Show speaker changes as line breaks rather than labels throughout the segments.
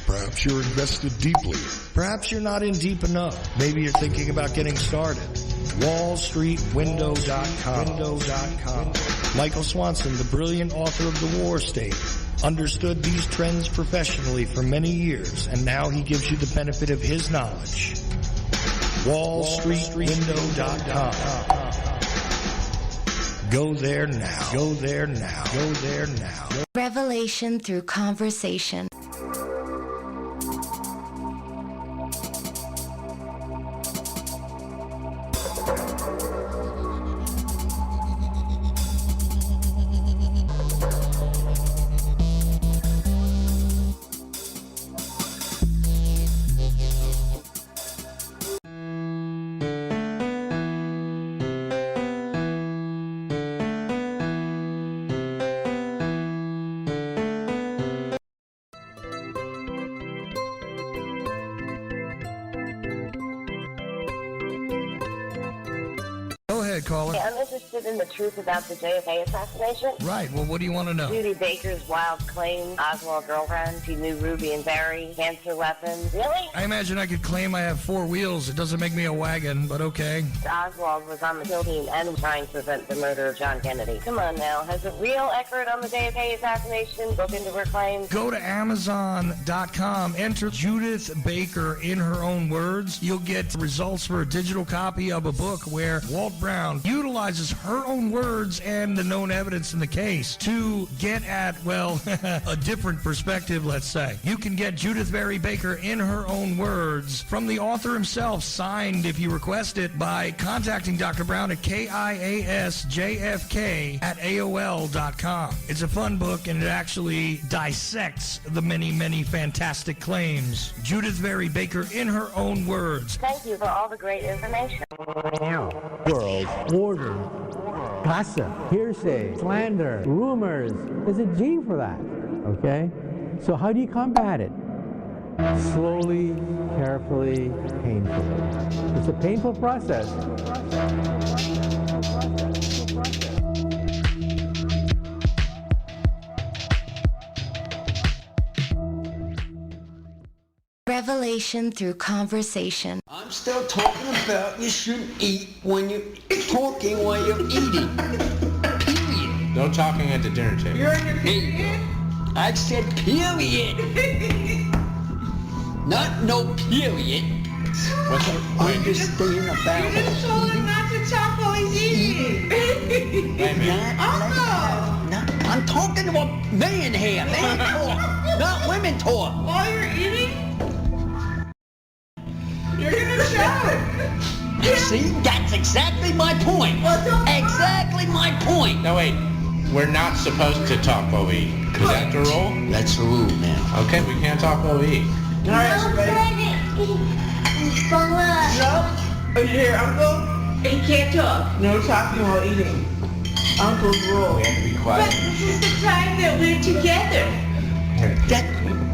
Perhaps you're invested deeply.
Perhaps you're not in deep enough. Maybe you're thinking about getting started. WallStreetWindows.com. Michael Swanson, the brilliant author of The War State, understood these trends professionally for many years, and now he gives you the benefit of his knowledge. WallStreetWindow.com. Go there now. Go there now. Go there now.
Revelation through conversation.
Caller.
I'm interested in the truth about the JFK assassination.
Right. Well, what do you want to know?
Judy Baker's wild claim, Oswald girlfriend, she knew Ruby and Barry, cancer weapons. Really?
I imagine I could claim I have 4 wheels. It doesn't make me a wagon, but okay.
Oswald was on the kill team and trying to prevent the murder of John Kennedy. Come on now. Has a real expert on the JFK assassination looked into her claims?
Go to Amazon.com, enter Judith Baker in her own words. You'll get results for a digital copy of a book where Walt Brown utilizes her own words and the known evidence in the case to get at, well, a different perspective, let's say. You can get Judith Barry Baker in her own words from the author himself, signed if you request it, by contacting Dr. Brown at KIASJFK@AOL.com. It's a fun book, and it actually dissects the many, many fantastic claims. Judith Barry Baker in her own words.
Thank you for all the great information.
World order, gossip, hearsay, slander, rumors. There's a gene for that, okay? So how do you combat it? Slowly, carefully, painfully. It's a painful process.
Revelation through conversation.
I'm still talking about you shouldn't eat when you're talking while you're eating. Period.
No talking at the dinner table.
You're on your period? I said period. Not no period.
What's up?
Understand about
You just told him not to talk while he's eating.
Hey, man.
I'm talking to a man here. Man talk, not women talk.
While you're eating? You're gonna shout.
See, that's exactly my point. Exactly my point.
No, wait. We're not supposed to talk while we eat. Is that the rule?
That's the rule now.
Okay, we can't talk while we eat.
All right, everybody. No. Here, Uncle. He can't talk. No talking while eating. Uncle's rule.
We have to be
But
quiet.
this is the time that we're together.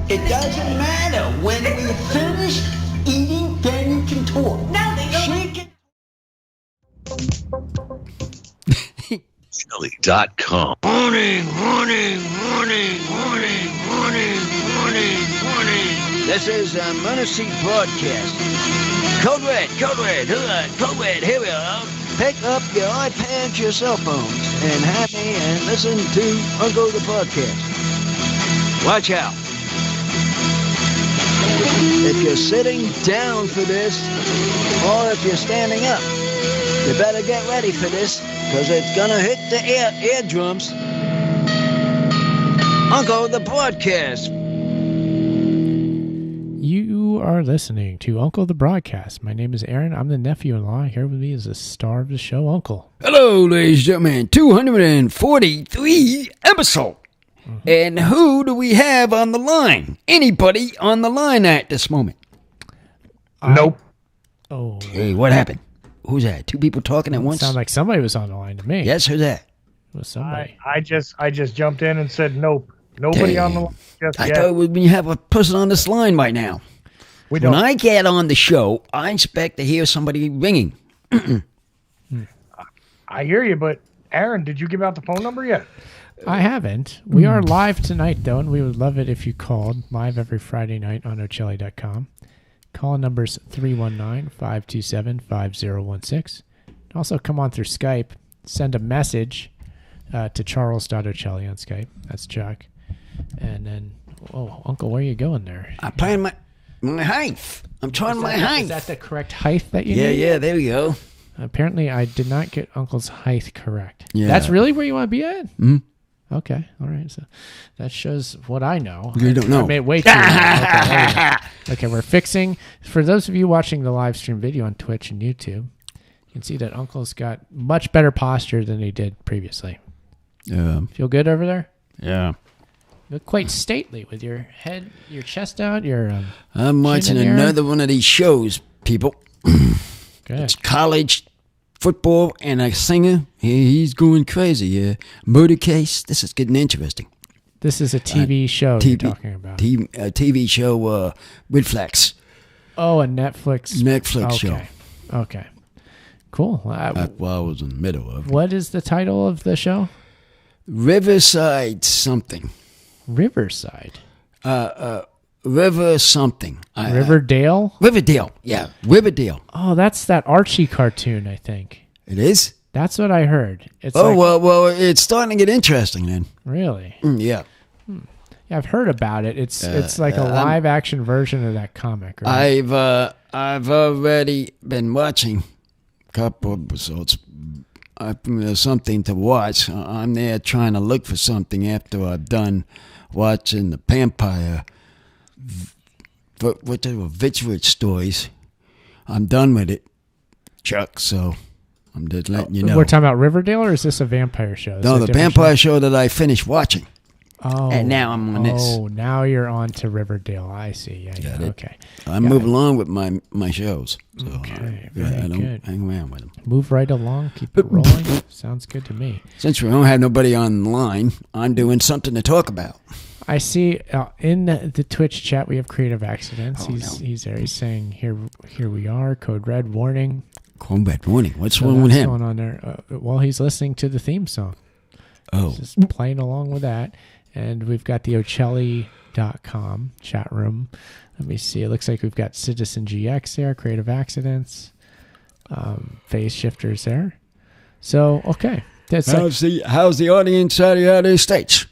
It doesn't matter. When we finish eating, then you can talk.
No, they don't.
Chili.com. Warning. This is a Menacing broadcast. Code red, here we are. Pick up your iPads, your cell phones, and have me and listen to Uncle the Podcast. Watch out. If you're sitting down for this, or if you're standing up, you better get ready for this, because it's gonna hit the eardrums. Uncle the Broadcast.
You are listening to Uncle the Broadcast. My name is Aaron. I'm the nephew-in-law. Here with me is the star of the show, Uncle.
Hello, ladies and gentlemen. 243 episode. Mm-hmm. And who do we have on the line? Anybody on the line at this moment?
Nope.
Oh.
Hey, what happened? Who's that? 2 people talking at once?
Sound like somebody was on the line to me.
Yes, who's that?
It was somebody.
I just jumped in and said nope. Nobody on the line just
I
yet.
thought we have a person on this line right now.
We don't.
When I get on the show, I expect to hear somebody ringing.
I hear you, but Aaron, did you give out the phone number yet?
I haven't. We are live tonight, though, and we would love it if you called. Live every Friday night on Ocelli.com. Call numbers 319-527-5016. Also, come on through Skype. Send a message to charles.ocelli on Skype. That's Chuck. And then, Uncle, where are you going there?
I'm playing my height. I'm trying my height.
Is that the correct height that you need?
Yeah, there we go.
Apparently, I did not get Uncle's height correct.
Yeah.
That's really where you want to be at?
Mm-hmm.
Okay, all right. So that shows what I know.
You don't know.
I made way too long. Okay, we're fixing. For those of you watching the live stream video on Twitch and YouTube, you can see that Uncle's got much better posture than he did previously.
Yeah.
Feel good over there?
Yeah.
You look quite stately with your head, your chest out, your.
I'm watching another one of these shows, people.
Good.
It's college football and a singer. He's going crazy. Yeah. Murder case. This is getting interesting.
This is a TV show you're talking about.
TV show with Flex.
Oh, a Netflix
show.
Okay. Cool.
I was in the middle of.
What is the title of the show?
Riverside something.
Riverside.
River something.
Riverdale?
Riverdale. Yeah, Riverdale.
Oh, that's that Archie cartoon, I think.
It is?
That's what I heard. It's
well, it's starting to get interesting then.
Really?
Yeah.
Yeah, I've heard about it. It's like a live action version of that comic, right?
I've already been watching a couple of episodes. There's something to watch. I'm there trying to look for something after I've done watching the vampire Vitchwood stories. I'm done with it, Chuck, so I'm just letting you know.
We're talking about Riverdale, or is this a vampire show?
No, the vampire show that I finished watching.
Oh.
And now I'm on this.
Oh, now you're on to Riverdale. I see. Yeah. Okay.
I'm moving along with my shows. So
okay.
I don't hang around with them.
Move right along. Keep it rolling. Sounds good to me.
Since we don't have nobody online, I'm doing something to talk about.
I see in the Twitch chat we have Creative Accidents. He's there. He's saying, here we are. Code Red warning.
Code Red warning. What's wrong with him?
Going on there? Well, he's listening to the theme song.
Oh.
Just playing along with that. And we've got the Ocelli.com chat room. Let me see. It looks like we've got Citizen GX there, Creative Accidents, Phase Shifters there. So, okay.
How's the audience out of the United States?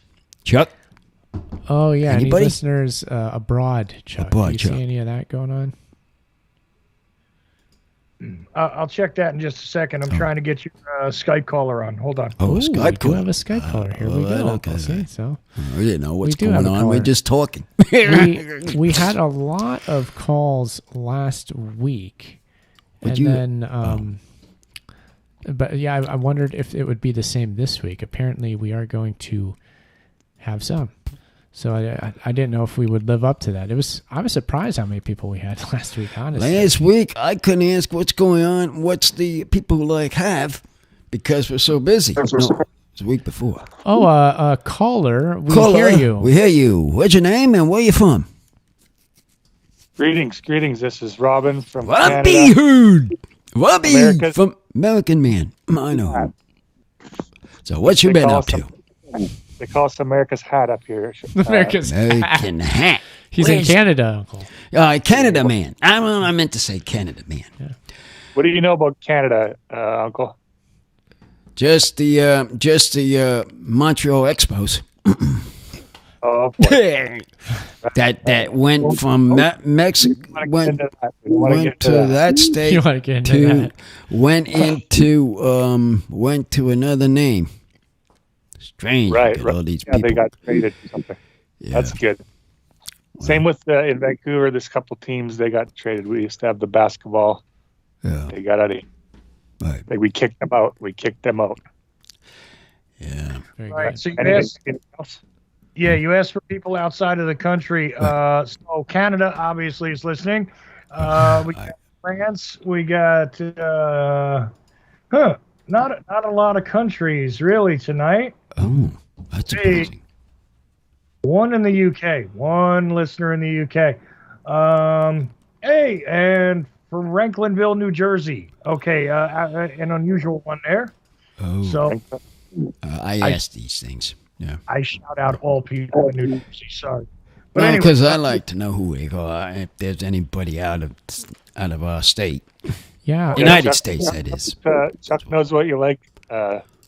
Chuck?
Oh, yeah.
Anybody?
Any listeners abroad, Chuck? Do you see any of that going on?
I'll check that in just a second. I'm trying to get your Skype caller on. Hold on.
Oh, Skype caller.
We do have a Skype caller. Here we go.
Okay.
See, so
we didn't know what's going on. We're just talking.
we had a lot of calls last week. But yeah, I wondered if it would be the same this week. Apparently, we are going to have some. So I didn't know if we would live up to that. I was surprised how many people we had last week, honestly.
Last week, I couldn't ask what's going on, what's the people have, because we're so busy. No, it's the week before.
Oh, caller, hear you.
We hear you. What's your name and where you from?
Greetings. This is Robin from
Robbie
Canada.
Hood. Robbie from American Man. I know. So what you been up to?
They call us America's Hat up here.
American Hat.
He's in Canada, Uncle.
Canada Man. I meant to say Canada Man.
Yeah.
What do you know about Canada, Uncle?
Just the Montreal Expos.
Oh, boy.
that went from Mexico went to that state
You want to get into that?
went to another name. Strange.
Right.
All these people.
They got traded or something. Yeah. That's good. Same with in Vancouver, there's a couple teams they got traded. We used to have the basketball.
Yeah.
They got out of here.
Right.
Like we kicked them out.
Yeah.
Right. So anything else?
Yeah, you asked for people outside of the country. So Canada obviously is listening. We got France. We got not a lot of countries really tonight.
Oh, that's amazing.
One in the UK. One listener in the UK. Hey, and from Franklinville, New Jersey. Okay, an unusual one there.
Oh.
So
I asked these things.
I shout out all people in New Jersey. Sorry. But anyway,
because I like to know who they are. If there's anybody out of our state.
Yeah.
United States, that is.
Chuck knows what you like,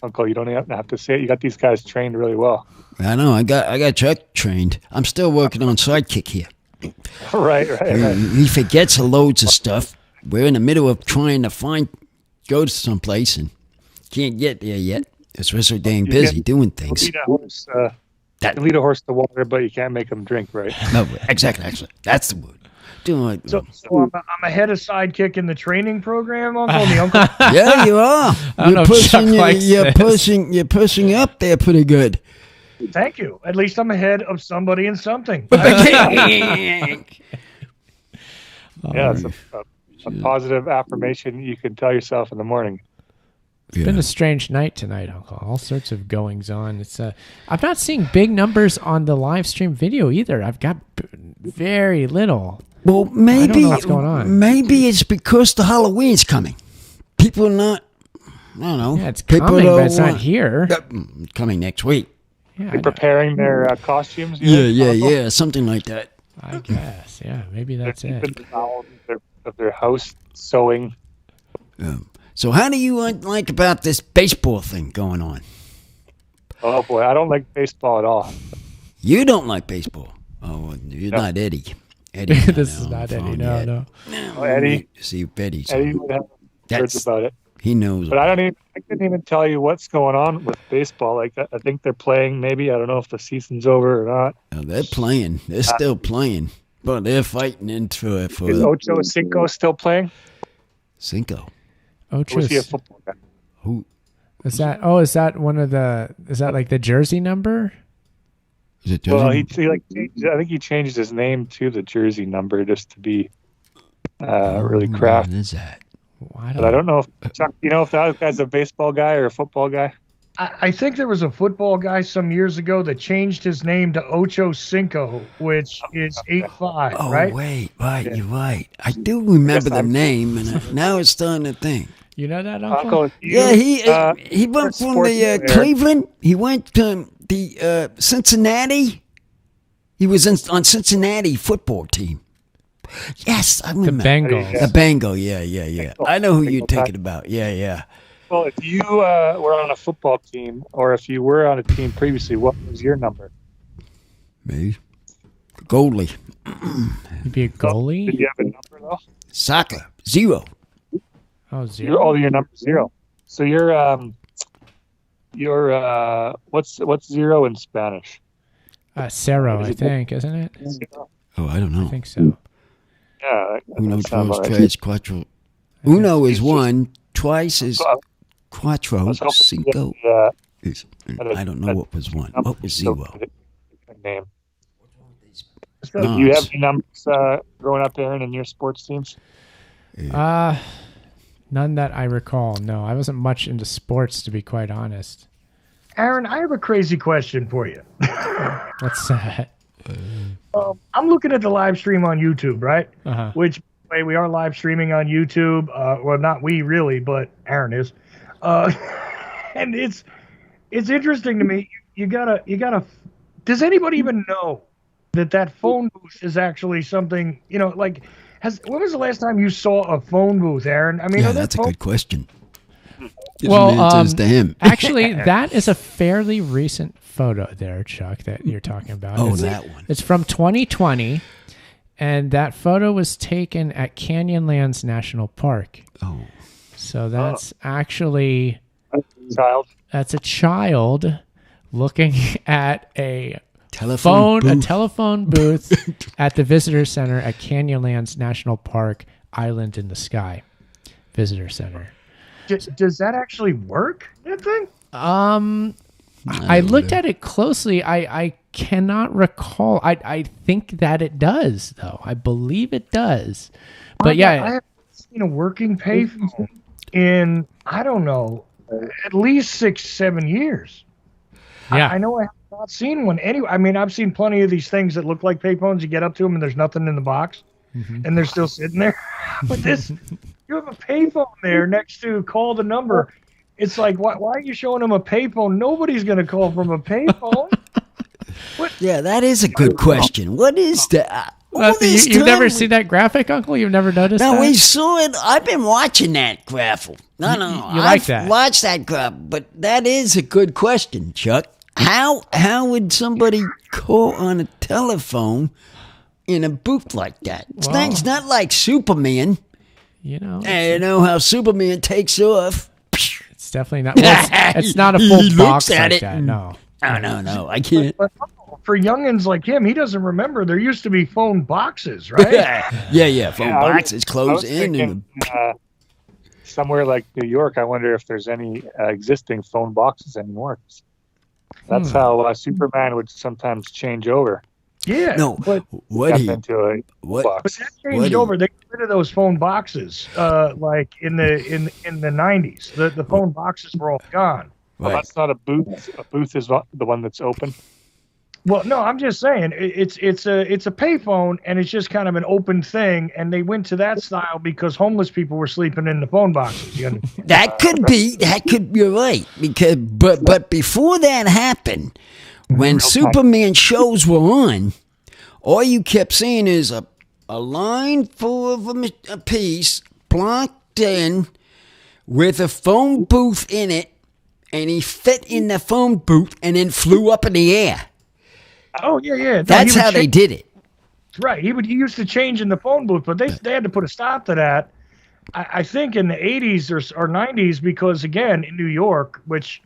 Uncle. You don't have to say it. You got these guys trained really well.
I know. I got Chuck trained. I'm still working on Sidekick here.
Right.
He forgets loads of stuff. We're in the middle of trying to go to someplace and can't get there yet. Because we're so dang busy doing things.
You lead a horse to water, but you can't make him drink, right?
No, exactly. Actually, that's the word.
So I'm ahead of Sidekick in the training program, Uncle. The uncle.
Yeah, you are. You're pushing up there pretty good.
Thank you. At least I'm ahead of somebody in something.
Yeah, it's a positive affirmation you can tell yourself in the morning.
It's been a strange night tonight, Uncle. All sorts of goings on. I'm not seeing big numbers on the live stream video either. I've got very little.
Well, maybe
I don't know what's going on.
Maybe it's because the Halloween's coming. People are not. I don't know.
Yeah, it's coming, but it's not here.
Coming next week.
Yeah,
They're preparing their costumes.
Yeah, something like that.
I guess. Yeah, maybe that's it.
Of their house sewing.
So how do you like about this baseball thing going on?
Oh boy, I don't like baseball at all.
You don't like baseball? Oh, you're not Eddie. Eddie,
this is not Eddie. No.
Oh, Eddie.
See, Eddie's.
Eddie would have words about it.
He knows.
But I couldn't even tell you what's going on with baseball. Like I think they're playing. Maybe I don't know if the season's over or not.
No, they're playing. They're still playing, but they're fighting into it for.
Is Ocho Cinco still playing?
Cinco.
Ocho.
Was he a football guy?
Who
is that? Oh, is that one of the? Is that like the jersey number?
Is it jersey?
Well, I think he changed his name to the jersey number just to be really crafty.
What is that?
But I don't know if Chuck, if that guy's a baseball guy or a football guy.
I think there was a football guy some years ago that changed his name to Ocho Cinco, which is 8'5",
Oh,
right?
wait, right, you're right. I do remember the name, and now it's starting to think.
You know that, Uncle?
Yeah, he went from the Cleveland. He went to the Cincinnati. He was on Cincinnati football team. Yes, I remember.
The Bengals.
The Bengal, yeah. I know who you're thinking about. Yeah.
Well, if you were on a football team, or if you were on a team previously, what was your number?
Me? Goalie.
You'd be a goalie?
Did you have a number, though?
Soccer. 0.
Oh, 0?
Your number 0. So what's 0 in Spanish?
Cero, I think, isn't it?
Oh, I don't know.
I think so.
Yeah.
Uno, dos, tres, cuatro. Uno is 1. Twice is cuatro. Cinco is. I don't know what was 1. What was 0?
Name. Do you have any numbers growing up, Aaron, in your sports teams?
None that I recall. No, I wasn't much into sports, to be quite honest.
Aaron, I have a crazy question for you.
What's that?
I'm looking at the live stream on YouTube, right?
Uh-huh.
Which, by the way, we are live streaming on YouTube. Well, not we really, but Aaron is. And it's interesting to me. You gotta. Does anybody even know that phone booth is actually something? Like, when was the last time you saw a phone booth, Aaron? I mean,
that's a good question.
Well,
to him.
Actually, that is a fairly recent photo there, Chuck, that you're talking about.
Oh, that one.
It's from 2020, and that photo was taken at Canyonlands National Park.
Oh.
So that's actually...
That's
a child looking at a telephone booth at the visitor center at Canyonlands National Park, Island in the Sky Visitor Center.
Does that actually work, that thing?
I looked at it closely. I cannot recall. I think that it does, though. I believe it does. But
I haven't seen a working payphone in, I don't know, at least 6-7 years.
Yeah.
I know I have not seen one anyway. I mean, I've seen plenty of these things that look like payphones. You get up to them and there's nothing in the box, and they're still sitting there. But this, you have a payphone there next to call the number, It's like, why are you showing them a payphone? Nobody's going to call from a payphone.
Yeah, that is a good question. What is that?
You've never seen that graphic, Uncle? You've never noticed that?
No, we saw it. I've been watching that graphic. No,
you like that?
I've watched that graphic, but that is a good question, Chuck. How would somebody call on a telephone in a booth like that? It's not like Superman.
You know.
You know how Superman takes off.
It's definitely not. Well, it's not a full box like that. No.
No, I can't.
But for youngins like him, he doesn't remember. There used to be phone boxes, right?
yeah, phone boxes close in.
Thinking, somewhere like New York, I wonder if there's any existing phone boxes anymore. That's how Superman would sometimes change over.
Yeah.
No,
but
what
into a box.
But that changed over. They got rid of those phone boxes, like in the 90s. The phone boxes were all gone.
Well, that's not a booth. A booth is the one that's open.
Well, no, I'm just saying it's a payphone, and it's just kind of an open thing. And they went to that style because homeless people were sleeping in the phone boxes.
That could be. You're right. But before that happened, when Superman shows were on, all you kept seeing is a line full of a piece blocked in with a phone booth in it. And he fit in the phone booth and then flew up in the air.
Oh, yeah. No,
That's how they did it.
Right. He used to change in the phone booth, but they had to put a stop to that, I think, in the 80s or 90s, because, again, in New York, which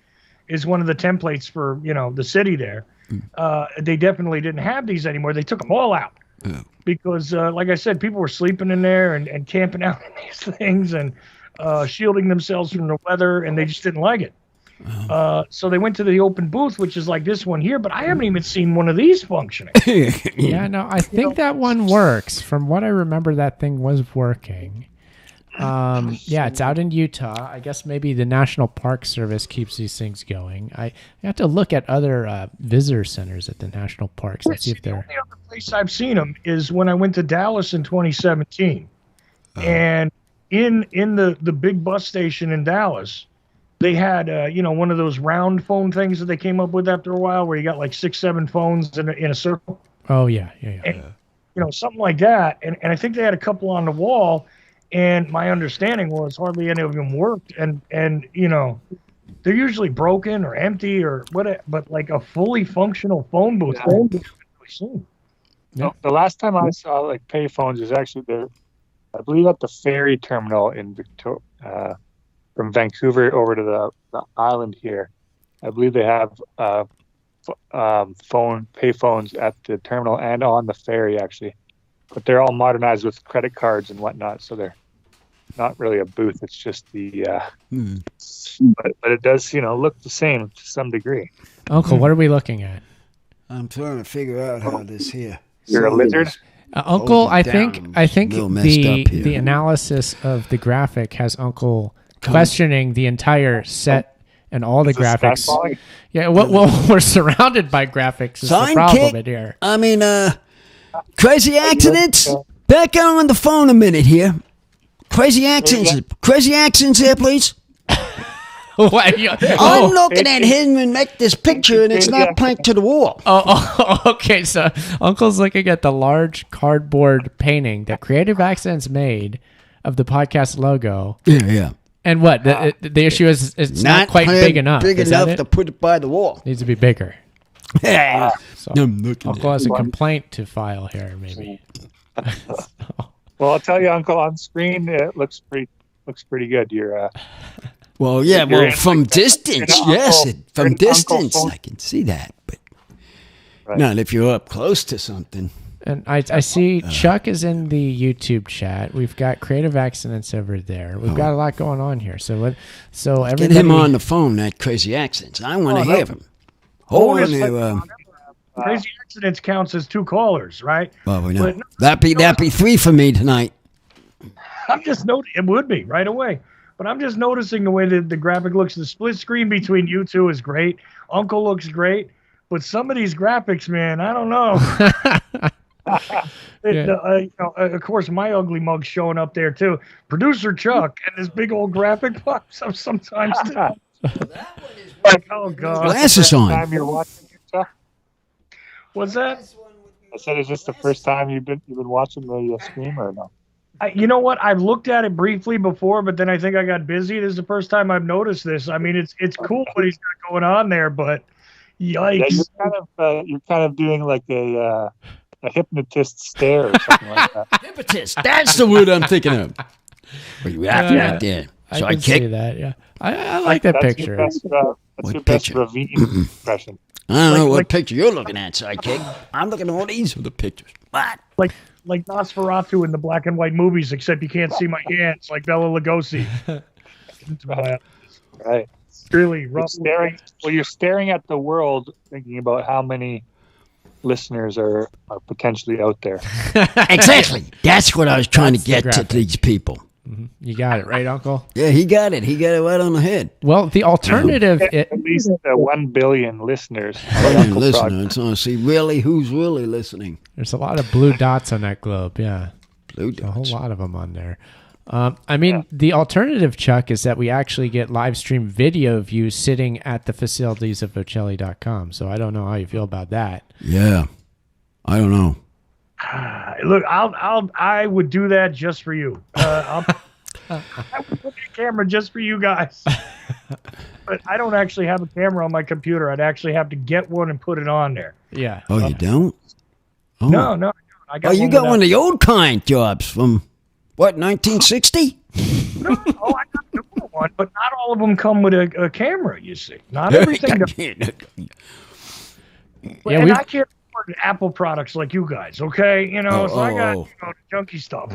is one of the templates for, the city there, they definitely didn't have these anymore. They took them all out. Because, like I said, people were sleeping in there and camping out in these things and shielding themselves from the weather, and they just didn't like it. So they went to the open booth, which is like this one here, but I haven't even seen one of these functioning.
Yeah, no, I think that one works. From what I remember, that thing was working. Yeah, it's out in Utah. I guess maybe the National Park Service keeps these things going. I have to look at other visitor centers at the national parks and see if they're...
The only other place I've seen them is when I went to Dallas in 2017. And in the big bus station in Dallas, they had, one of those round phone things that they came up with after a while where you got like 6-7 phones in a circle.
Oh, yeah.
And, something like that. And I think they had a couple on the wall. And my understanding was hardly any of them worked. And they're usually broken or empty or whatever. But like a fully functional phone booth, I haven't really seen.
Yeah. The last time I saw like payphones is actually there, I believe at the ferry terminal in Victoria. From Vancouver over to the island here, I believe they have payphones at the terminal and on the ferry actually, but they're all modernized with credit cards and whatnot, so they're not really a booth. It's just the, but it does look the same to some degree.
Uncle, what are we looking at?
I'm trying to figure out how this here.
You're a lizard.
Uncle, I think the analysis of the graphic has Uncle questioning the entire set and all the graphics. Yeah, well, we're surrounded by graphics. Is the problem in here?
I mean, crazy accidents. Back on the phone a minute here. Crazy accidents here, please. I'm looking at him and make this picture, and it's not planked to the wall.
Oh, okay. So Uncle's looking at the large cardboard painting that Creative Accidents made of the podcast logo.
Yeah.
And what? The issue is it's not quite big enough.
Big enough to put it by the wall.
Needs to be bigger. So
I'm
Uncle has a complaint to file here, maybe.
Well, I'll tell you, Uncle, on screen it looks pretty good. You're
from distance, yes. From distance, I can see that, but not if you're up close to something.
And I see Chuck is in the YouTube chat. We've got Creative Accidents over there. We've got a lot going on here. So everybody...
Get him on the phone, that Crazy Accidents. I want to hear him. Hold on.
Crazy Accidents counts as 2 callers, right?
Well, we know. That'd be 3 for me tonight.
I'm just noticing. It would be right away. But I'm just noticing the way that the graphic looks. The split screen between you two is great. Uncle looks great. But some of these graphics, man, I don't know. Of course, my ugly mug's showing up there too. Producer Chuck and this big old graphic pops up sometimes too.
Oh God!
Glasses on.
Time you're watching it, Chuck?
What's that?
I said, is this the first time you've been watching the stream or no?
You know what? I've looked at it briefly before, but then I think I got busy. This is the first time I've noticed this. I mean, it's cool what he's got going on there, but yikes!
Yeah, you're kind of doing like a hypnotist stare or something like that.
Hypnotist. That's the word I'm thinking of. Are you happy out there?
I can see that. Yeah, I like that picture.
That's your best Ravine impression.
I don't know what picture you're looking at, sidekick. I'm looking at all these other pictures. What?
Like Nosferatu in the black and white movies, except you can't see my hands, like Bela Lugosi.
Right.
It's really rough.
You're staring at the world, thinking about how many listeners are potentially out there.
Exactly. That's what I was trying to get to these people.
Mm-hmm. You got it, right, Uncle?
Yeah, he got it. He got it right on the head.
Well, the alternative...
At least 1 billion listeners.
See, really, who's really listening?
There's a lot of blue dots on that globe, yeah.
Blue dots.
A whole lot of them on there. The alternative, Chuck, is that we actually get live stream video of you sitting at the facilities of Ocelli.com. So I don't know how you feel about that.
Yeah. I don't know.
Look, I would do that just for you. I would put a camera just for you guys. But I don't actually have a camera on my computer. I'd actually have to get one and put it on there.
Yeah.
Oh, you don't? Oh.
No. I got
you got one of the old kind jobs from, what, 1960?
No, I got the new one, but not all of them come with a camera, you see. Not everything. And I can't afford Apple products like you guys, okay? I got junky stuff.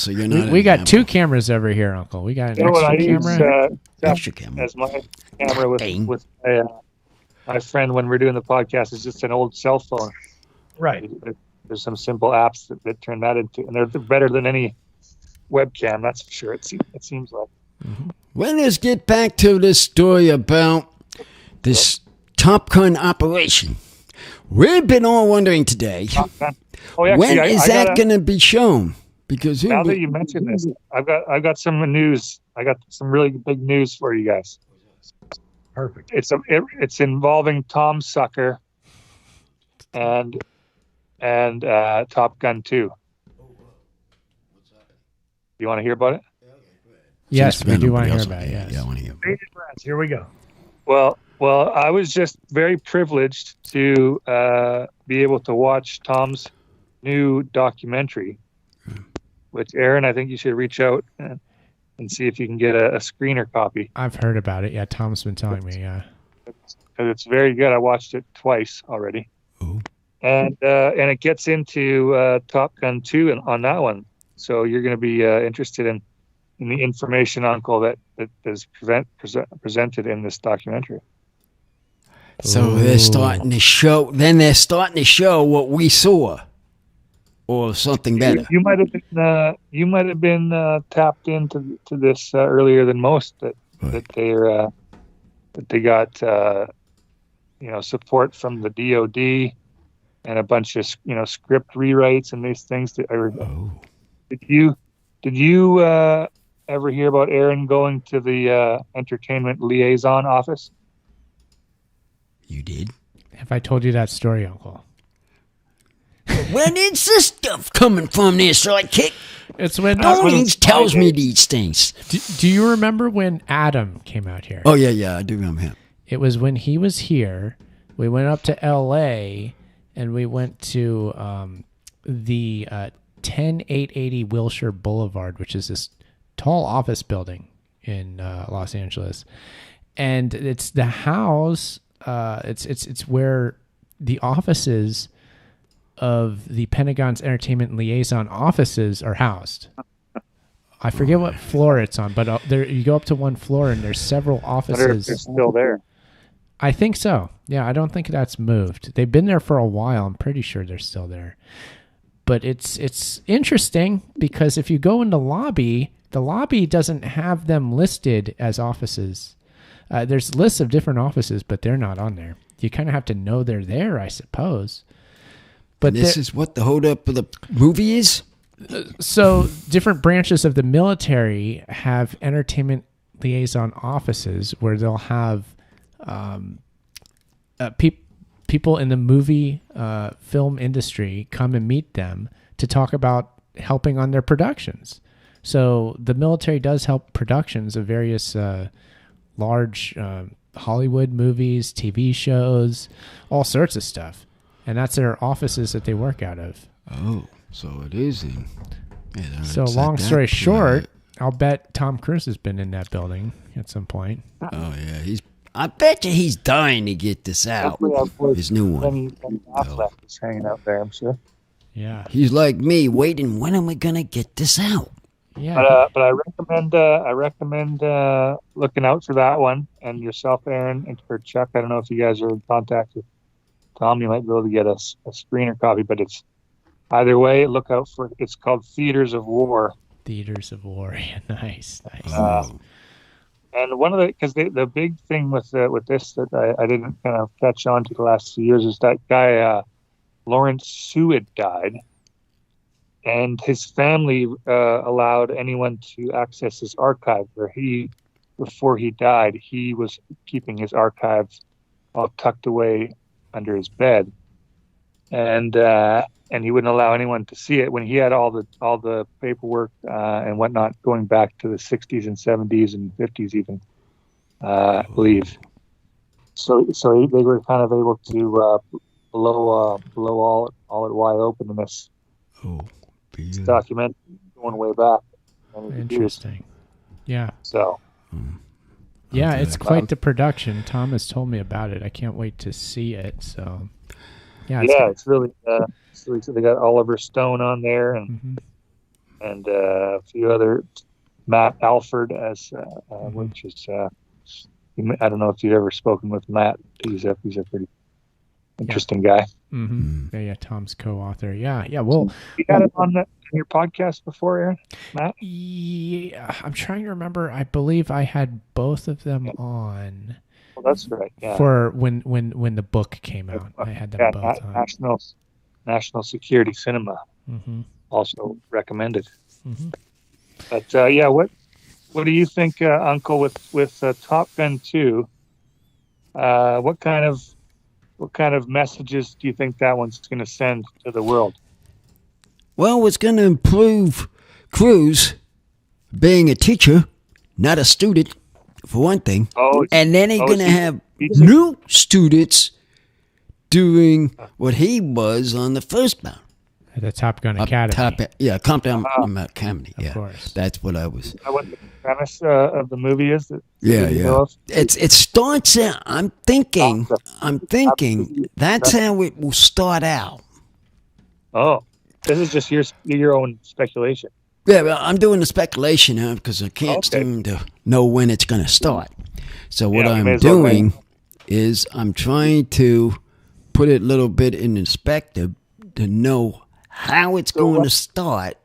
So you're not.
We got two cameras over here, Uncle. We got an
extra camera.
As my camera with my friend when we're doing the podcast is just an old cell phone.
Right.
There's some simple apps that turn that into, and they're better than any webcam. That's for sure. It seems like.
Mm-hmm. Well, let's get back to this story about this Top Gun operation. We've been all wondering today, when is that going to be shown? Because
now that you mentioned this, I've got some news. I got some really big news for you guys.
Perfect.
It's involving Tom Sucker and Top Gun 2. You want to hear about it?
Yes, we do want to hear about it. Yes.
Yeah, I want to hear about it.
Here we go.
Well, I was just very privileged to be able to watch Tom's new documentary, which, Aaron, I think you should reach out and see if you can get a screener copy.
I've heard about it. Yeah, Tom's been telling me, yeah.
Because it's very good. I watched it twice already.
Ooh.
And it gets into Top Gun 2 on that one. So you're going to be interested in the information, Uncle, that is presented in this documentary.
So they're starting to show. Then they're starting to show what we saw, or something better.
You might have been tapped into this earlier than most. That they got support from the DoD and a bunch of script rewrites and these things. Did you ever hear about Aaron going to the entertainment liaison office?
You did?
Have I told you that story, Uncle?
When is this stuff coming from there, sidekick?
It's when
Tony tells me these things.
Do you remember when Adam came out here?
Oh, yeah, I do remember him.
It was when he was here. We went up to L.A., and we went to the 10880 Wilshire Boulevard, which is this tall office building in Los Angeles. And it's the house... It's where the offices of the Pentagon's entertainment liaison offices are housed. I forget what floor it's on, but there you go up to one floor and there's several offices.
I wonder if they're still there.
I think so. Yeah, I don't think that's moved. They've been there for a while. I'm pretty sure they're still there. But it's interesting because if you go in the lobby doesn't have them listed as offices. There's lists of different offices, but they're not on there. You kind of have to know they're there, I suppose. But
and this is what the hold up of the movie is?
So different branches of the military have entertainment liaison offices where they'll have people in the movie film industry come and meet them to talk about helping on their productions. So the military does help productions of various large Hollywood movies, TV shows, all sorts of stuff. And that's their offices that they work out of.
Oh, so it is in. Yeah,
so long story short, I'll bet Tom Cruise has been in that building at some point.
Oh, yeah. I bet you he's dying to get this out. His new one.
Affleck is hanging out there, I'm sure.
Yeah.
He's like me, waiting, when am I going to get this out?
Yeah.
But I recommend looking out for that one, and yourself, Aaron, and for Chuck. I don't know if you guys are in contact with Tom. You might be able to get a screener copy, but it's either way. Look out for it's called Theaters of War.
Theaters of War. Nice.
And one of because the big thing with this that I didn't kind of catch on to the last few years is that guy Lawrence Seward died. And his family allowed anyone to access his archive, where before he died, he was keeping his archives all tucked away under his bed, and he wouldn't allow anyone to see it. When he had all the paperwork and whatnot going back to the 60s and 70s and 50s even, I believe. So they were kind of able to blow all it wide open in this. It's document going way back.
Interesting. Yeah.
So.
Yeah, it's quite the production. Tom has told me about it. I can't wait to see it. So. Yeah.
It's really. So they got Oliver Stone on there and a few other. Matt Alford as which is. I don't know if you've ever spoken with Matt. He's a pretty interesting guy.
Mm-hmm. Yeah, Tom's co-author. Yeah. Well,
you had it on your podcast before, Aaron? Matt?
Yeah, I'm trying to remember. I believe I had both of them on.
Well, that's right. Yeah.
For when the book came out, I had them both on.
National Security Cinema.
Mm-hmm.
Also recommended.
Mm-hmm.
But what do you think, Uncle, with Top Gun 2? What kind of messages do you think that one's going to send to the world?
Well, it's going to improve Cruise being a teacher, not a student, for one thing. And then he's going to have new students doing what he was on the first bound.
At the Top Gun Academy.
Top Gun Academy. Yeah,
of course.
That's what I was.
Is that what the premise of the movie is?
It starts out. I'm thinking that's how it will start out.
Oh, this is just your own speculation.
Yeah, well, I'm doing the speculation now because I can't seem to know when it's going to start. So what I'm doing is I'm trying to put it a little bit in perspective to know how it's going to start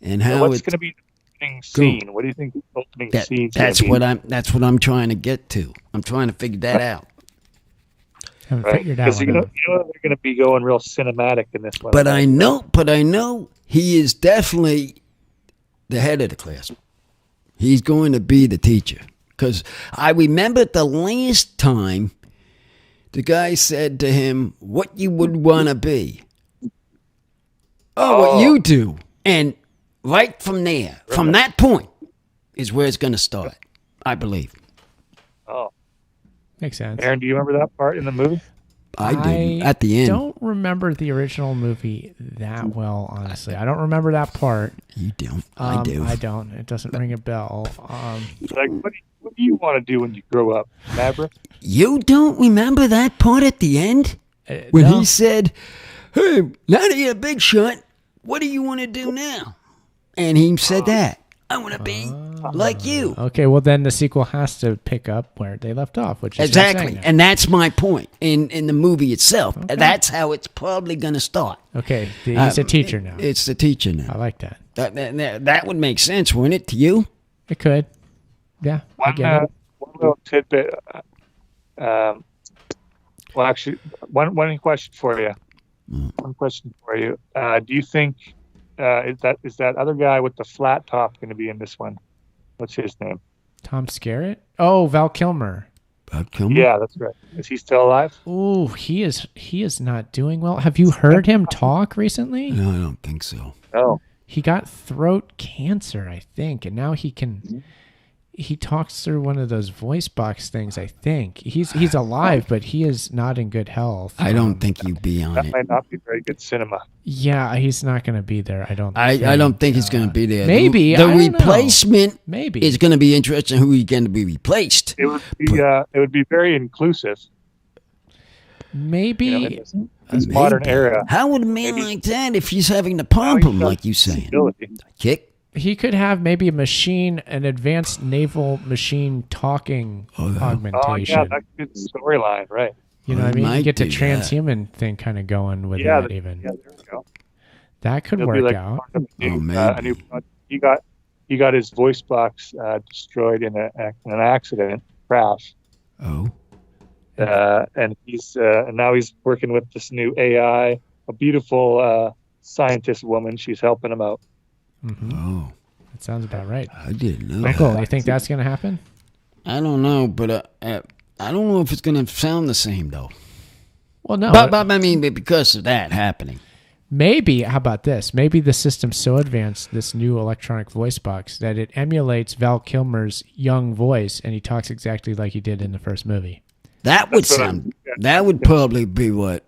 and how
what's going to be the opening scene. What do you think the opening scene is?
That's what I'm trying to get to. I'm trying to figure that out.
Figured out.
Because you know they're going to be going real cinematic in this one.
But I know he is definitely the head of the class. He's going to be the teacher. Because I remember the last time the guy said to him, what you would want to be. What you do. And right from there, from that point, is where it's going to start, I believe.
Oh.
Makes sense.
Aaron, do you remember that part in the movie?
I didn't. At the end.
I don't remember the original movie that well, honestly. I don't remember that part.
You don't. I do.
I don't. It doesn't ring a bell.
What do you want to do when you grow up, Maverick?
You don't remember that part at the end? When he said, hey, now that you're a big shot, what do you want to do now? And he said that. I want to be like you.
Okay, well then the sequel has to pick up where they left off, which is
exactly, and that's my point in the movie itself. Okay. That's how it's probably going to start.
Okay, he's a teacher now.
It's the teacher now.
I like that.
That would make sense, wouldn't it, to you?
It could. Yeah, I get it.
One little tidbit. Well, actually, one question for you. One question for you. Do you think is that other guy with the flat top going to be in this one? What's his name?
Tom Skerritt? Oh, Val Kilmer.
Val Kilmer?
Yeah, that's right. Is he still alive?
Ooh, he is not doing well. Have you heard him talk recently?
No, I don't think so.
No.
He got throat cancer, I think, and now he talks through one of those voice box things, I think. He's alive, but he is not in good health.
I don't think he'd be on
That
it.
might not be very good cinema.
Yeah, he's not going to be. There, I don't.
I don't think he's going to be there.
Maybe
the
I don't know.
replacement
Maybe
is going to be interesting. Who he's going to be replaced?
It would be very inclusive.
Maybe
in this modern era.
How would a man like that, if he's having the problem, like you saying, kick?
he could have maybe an advanced naval machine talking augmentation.
Oh yeah, that's a good storyline, right?
You know what I mean? You get the
do that.
transhuman thing kind of going with
Yeah,
that even.
Yeah, there we go.
That could
It'll be
work
like
out.
a new,
maybe.
He got his voice box destroyed in an accident crash.
Oh.
And he's now he's working with this new AI, a beautiful scientist woman. She's helping him out.
Mm-hmm.
Oh.
That sounds about right.
I didn't know.
Uncle, you think that's going to happen?
I don't know, but I don't know if it's going to sound the same, though.
Well, no.
But I mean, because of that happening.
Maybe, how about this? Maybe the system's so advanced, this new electronic voice box, that it emulates Val Kilmer's young voice, and he talks exactly like he did in the first movie.
That would sound. That would probably be what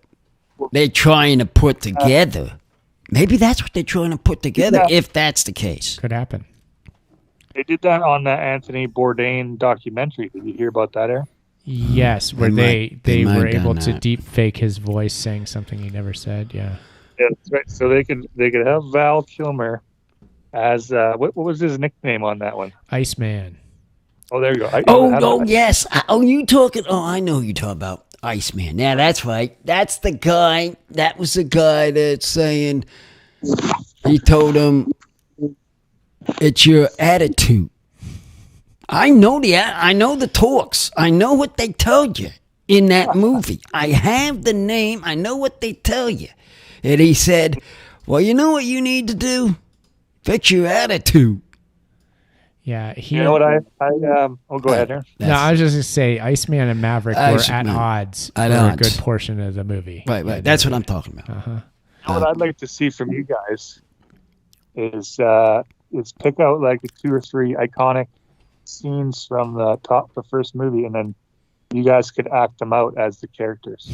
they're trying to put together. Maybe that's what they're trying to put together, if that's the case.
Could happen.
They did that on the Anthony Bourdain documentary. Did you hear about that, Aaron?
Yes, where they were able to deep fake his voice saying something he never said. Yeah.
Yeah, that's right. So they could have Val Kilmer as what was his nickname on that one?
Iceman.
Oh, there you go.
Yes. You talking? Oh, I know who you're talking about. Iceman. Yeah, that's right. That's the guy. That was the guy that's saying he told him it's your attitude. I know the talks. I know what they told you in that movie. I have the name. I know what they tell you. And he said, well, you know what you need to do? Fix your attitude.
Yeah.
You know what go ahead, Aaron.
No, I was just going to say Iceman and Maverick were at odds for a good portion of the movie.
Right. That's what I'm talking about.
Uh-huh.
What I'd like to see from you guys is pick out like 2 or 3 iconic scenes from the first movie, and then you guys could act them out as the characters.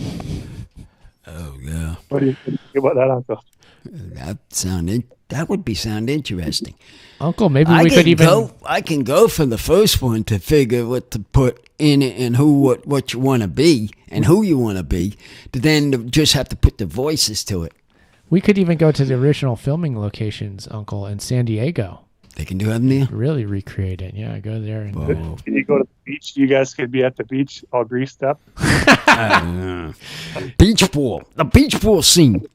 Oh yeah.
What do you think about that, Uncle?
That would sound interesting.
Uncle, maybe we could even
I can go from the first one to figure what to put in it and what you want to be and who you want to be, to then just have to put the voices to it.
We could even go to the original filming locations, Uncle, in San Diego.
They can do it there?
Really recreate it. Yeah, go there. And
Can you go to the beach? You guys could be at the beach all greased up.
Beach ball. The beach ball scene.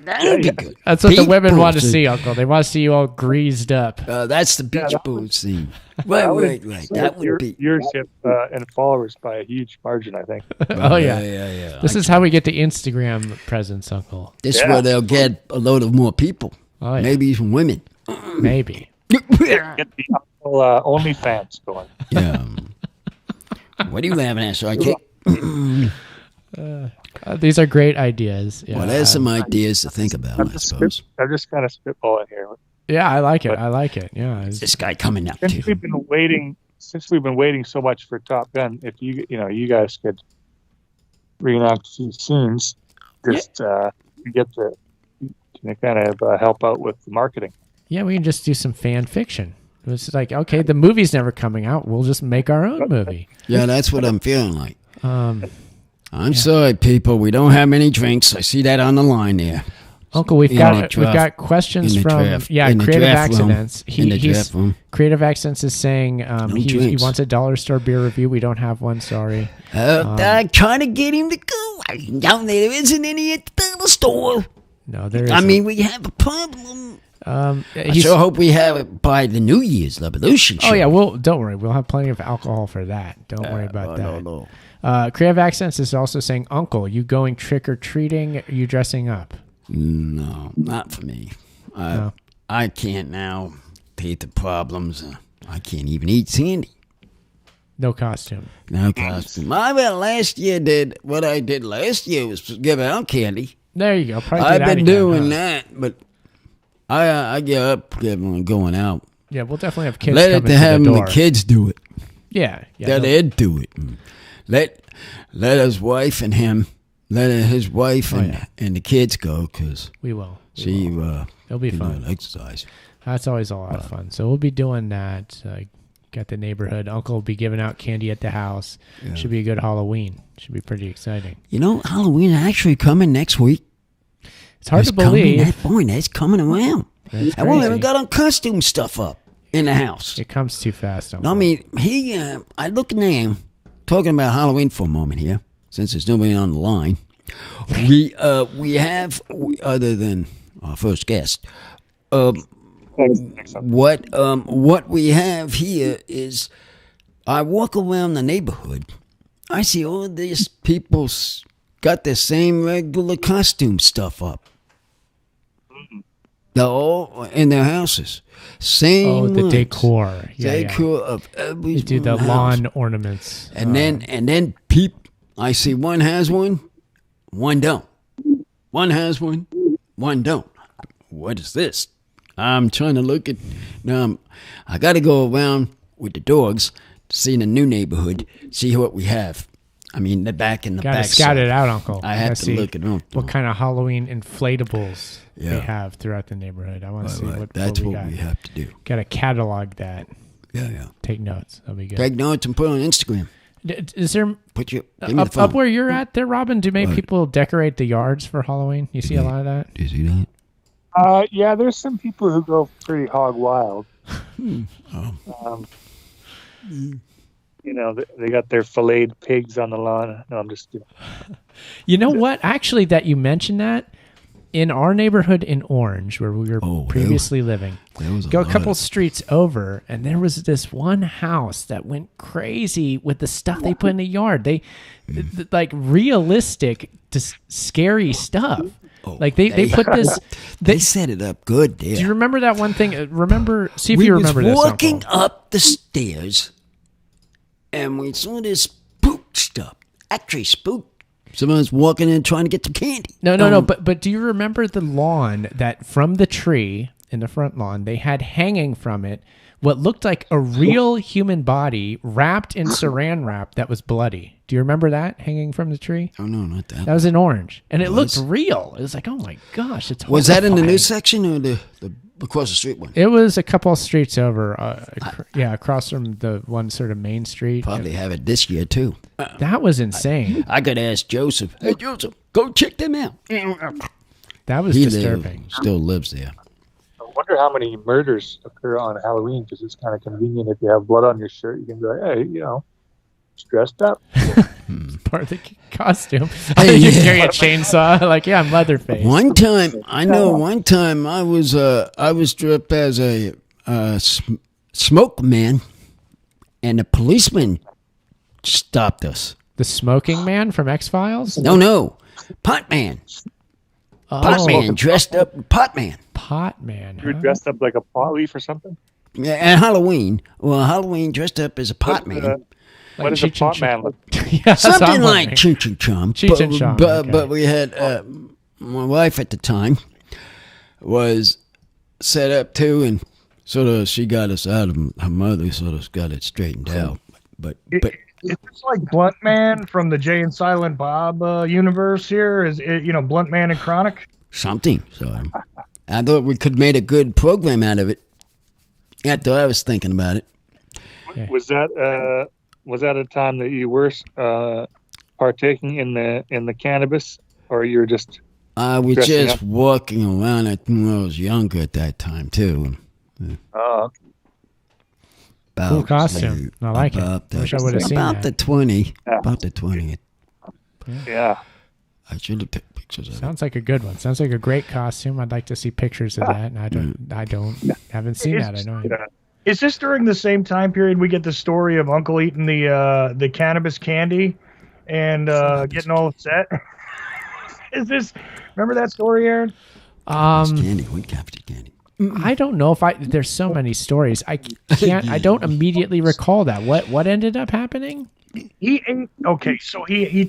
That'd be good.
That's what the women want to see, Uncle. They want to see you all greased up.
That's the beach ball scene. Right. That would be
viewership and followers by a huge margin, I think.
Oh yeah. This is how we get the Instagram presence, Uncle.
This is where they'll get a load of more people.
Oh, yeah.
Maybe even women.
Maybe.
Get the OnlyFans going.
Yeah. What are you laughing at, Sidekick?
These are great ideas. Yeah.
Well, there's some ideas to think about, I suppose.
I'm just kind of spitballing here.
Yeah, I like it. Yeah.
This guy coming up
since we've been waiting so much for Top Gun, if you guys could reenact a few scenes, just to kind of help out with the marketing.
Yeah, we can just do some fan fiction. It's like, okay, the movie's never coming out. We'll just make our own movie.
Yeah, that's what I'm feeling like. I'm sorry, people. We don't have many drinks. I see that on the line there.
Uncle, we've got questions from Creative Accidents. Creative Accidents is saying he wants a dollar store beer review. We don't have one. Sorry.
I'm trying to get him to go. Down there isn't any at the dollar store.
No, there isn't.
I mean, we have a problem. I sure hope we have it by the New Year's Revolution show.
Oh yeah, don't worry. We'll have plenty of alcohol for that. Don't worry about that.
No.
Creative Accents is also saying, Uncle, you going trick or treating? Are you dressing up?
No, not for me.
No.
I can't now pay the problems. I can't even eat candy.
No costume.
No costume. I bet last year what I did last year was give out candy.
There you go. Probably do
I've
that
been
again,
doing that, but I give up going out.
Yeah, we'll definitely have kids.
Let it
coming
to have
the
the
door.
kids do it.
Yeah,
Let Ed do it. Let his wife and him. Let his wife and the kids go because
we will.
It'll
be fun.
Exercise.
That's always a lot of fun. So we'll be doing that. Got the neighborhood. Uncle will be giving out candy at the house.
Yeah.
Should be a good Halloween. Should be pretty exciting.
You know, Halloween actually coming next week.
It's hard to believe.
That's coming around.
That's
I won't even
crazy.
got on costume stuff up in the house.
It comes too fast. Uncle.
I mean, I look now, talking about Halloween for a moment here, since there's nobody on the line. We have, other than our first guest, what we have here is, I walk around the neighborhood, I see all these people got the same regular costume stuff up. They're all in their houses. Same
the
ones.
decor.
Decor of every
You do the
house.
lawn ornaments.
And then I see one has one don't. One has one don't. What is this? I'm trying to look at now. I got to go around with the dogs to see the new neighborhood, see what we have. I mean, the back in the
Gotta
back.
scout it out, Uncle.
I have
Gotta
to
see
look it up.
what kind of Halloween inflatables they
Yeah.
have throughout the neighborhood. I want to see what
That's what
got.
we have to do.
Got to catalog that.
Yeah.
Take notes. That'll be good.
Take notes and put it on Instagram.
Is there
give me the
up
phone.
where you're at there, Robin? Do many
What?
people decorate the yards for Halloween? You see a lot of that?
Do you see that?
Yeah, there's some people who go pretty hog wild. You know, they got their filleted pigs on the lawn. No, I'm just kidding.
You know what? Actually, that you mentioned that in our neighborhood in Orange, where we were previously living, go a couple streets over, and there was this one house that went crazy with the stuff they put in the yard. They like realistic, just scary stuff. Like they put this.
They set it up good there.
Do you remember that one thing? See if you remember this.
We was walking
Uncle.
up the stairs, and we saw this spook stuff. Actually, spook. Someone's walking in trying to get some candy.
No. But do you remember the lawn that from the tree in the front lawn they had hanging from it what looked like a real human body wrapped in saran wrap that was bloody? Do you remember that hanging from the tree?
Oh no, not that.
That was in Orange, and it looked real. It was like, oh my gosh, it's
Was that in the
horrifying.
new section or the across the street one?
It was a couple of streets over, across from the one sort of main street.
Probably have it this year too.
That was insane.
I could ask Joseph. Hey Joseph, go check them out.
That was disturbing.
Still lives there.
I wonder how many murders occur on Halloween, because it's kind of convenient if you have blood on your shirt. You can be like, hey, it's dressed up.
Part of the costume. I think you carry a chainsaw. Like, yeah, I'm Leatherface.
One time I was dressed as a smoke man, and the policeman stopped us.
The smoking man from X-Files?
No, pot man.
Oh.
Pot man dressed up. Pot man.
Pot man.
You're dressed up like a pot leaf or something?
Yeah, at Halloween. Well, Halloween dressed up as a pot man.
What does a pot man look like?
Yeah,
Something like Cheech and Chong.
Cheech and Chong, okay.
But we had my wife at the time was set up too, and sort of she got us out of her mother. Sort of got it straightened out. But
Is this like Blunt Man from the Jay and Silent Bob universe here? Is it, Blunt Man and Chronic?
something. So I thought we could made a good program out of it. After I was thinking about it.
Was that a time that you were partaking in the cannabis, or you were just?
I was
dressing
just
up?
walking around. I think I was younger at that time too.
Oh,
Cool costume. I like it. Wish I would have seen
about
that.
the 20. About the 20.
yeah.
I should have took pictures of it.
Sounds like a good one. Sounds like a great costume. I'd like to see pictures of that, and haven't seen that. I know.
Is this during the same time period we get the story of Uncle eating the cannabis candy and getting all upset? Is this? Remember that story, Aaron?
Candy. What captured candy?
I don't know if there's so many stories. I don't immediately recall that. What ended up happening?
He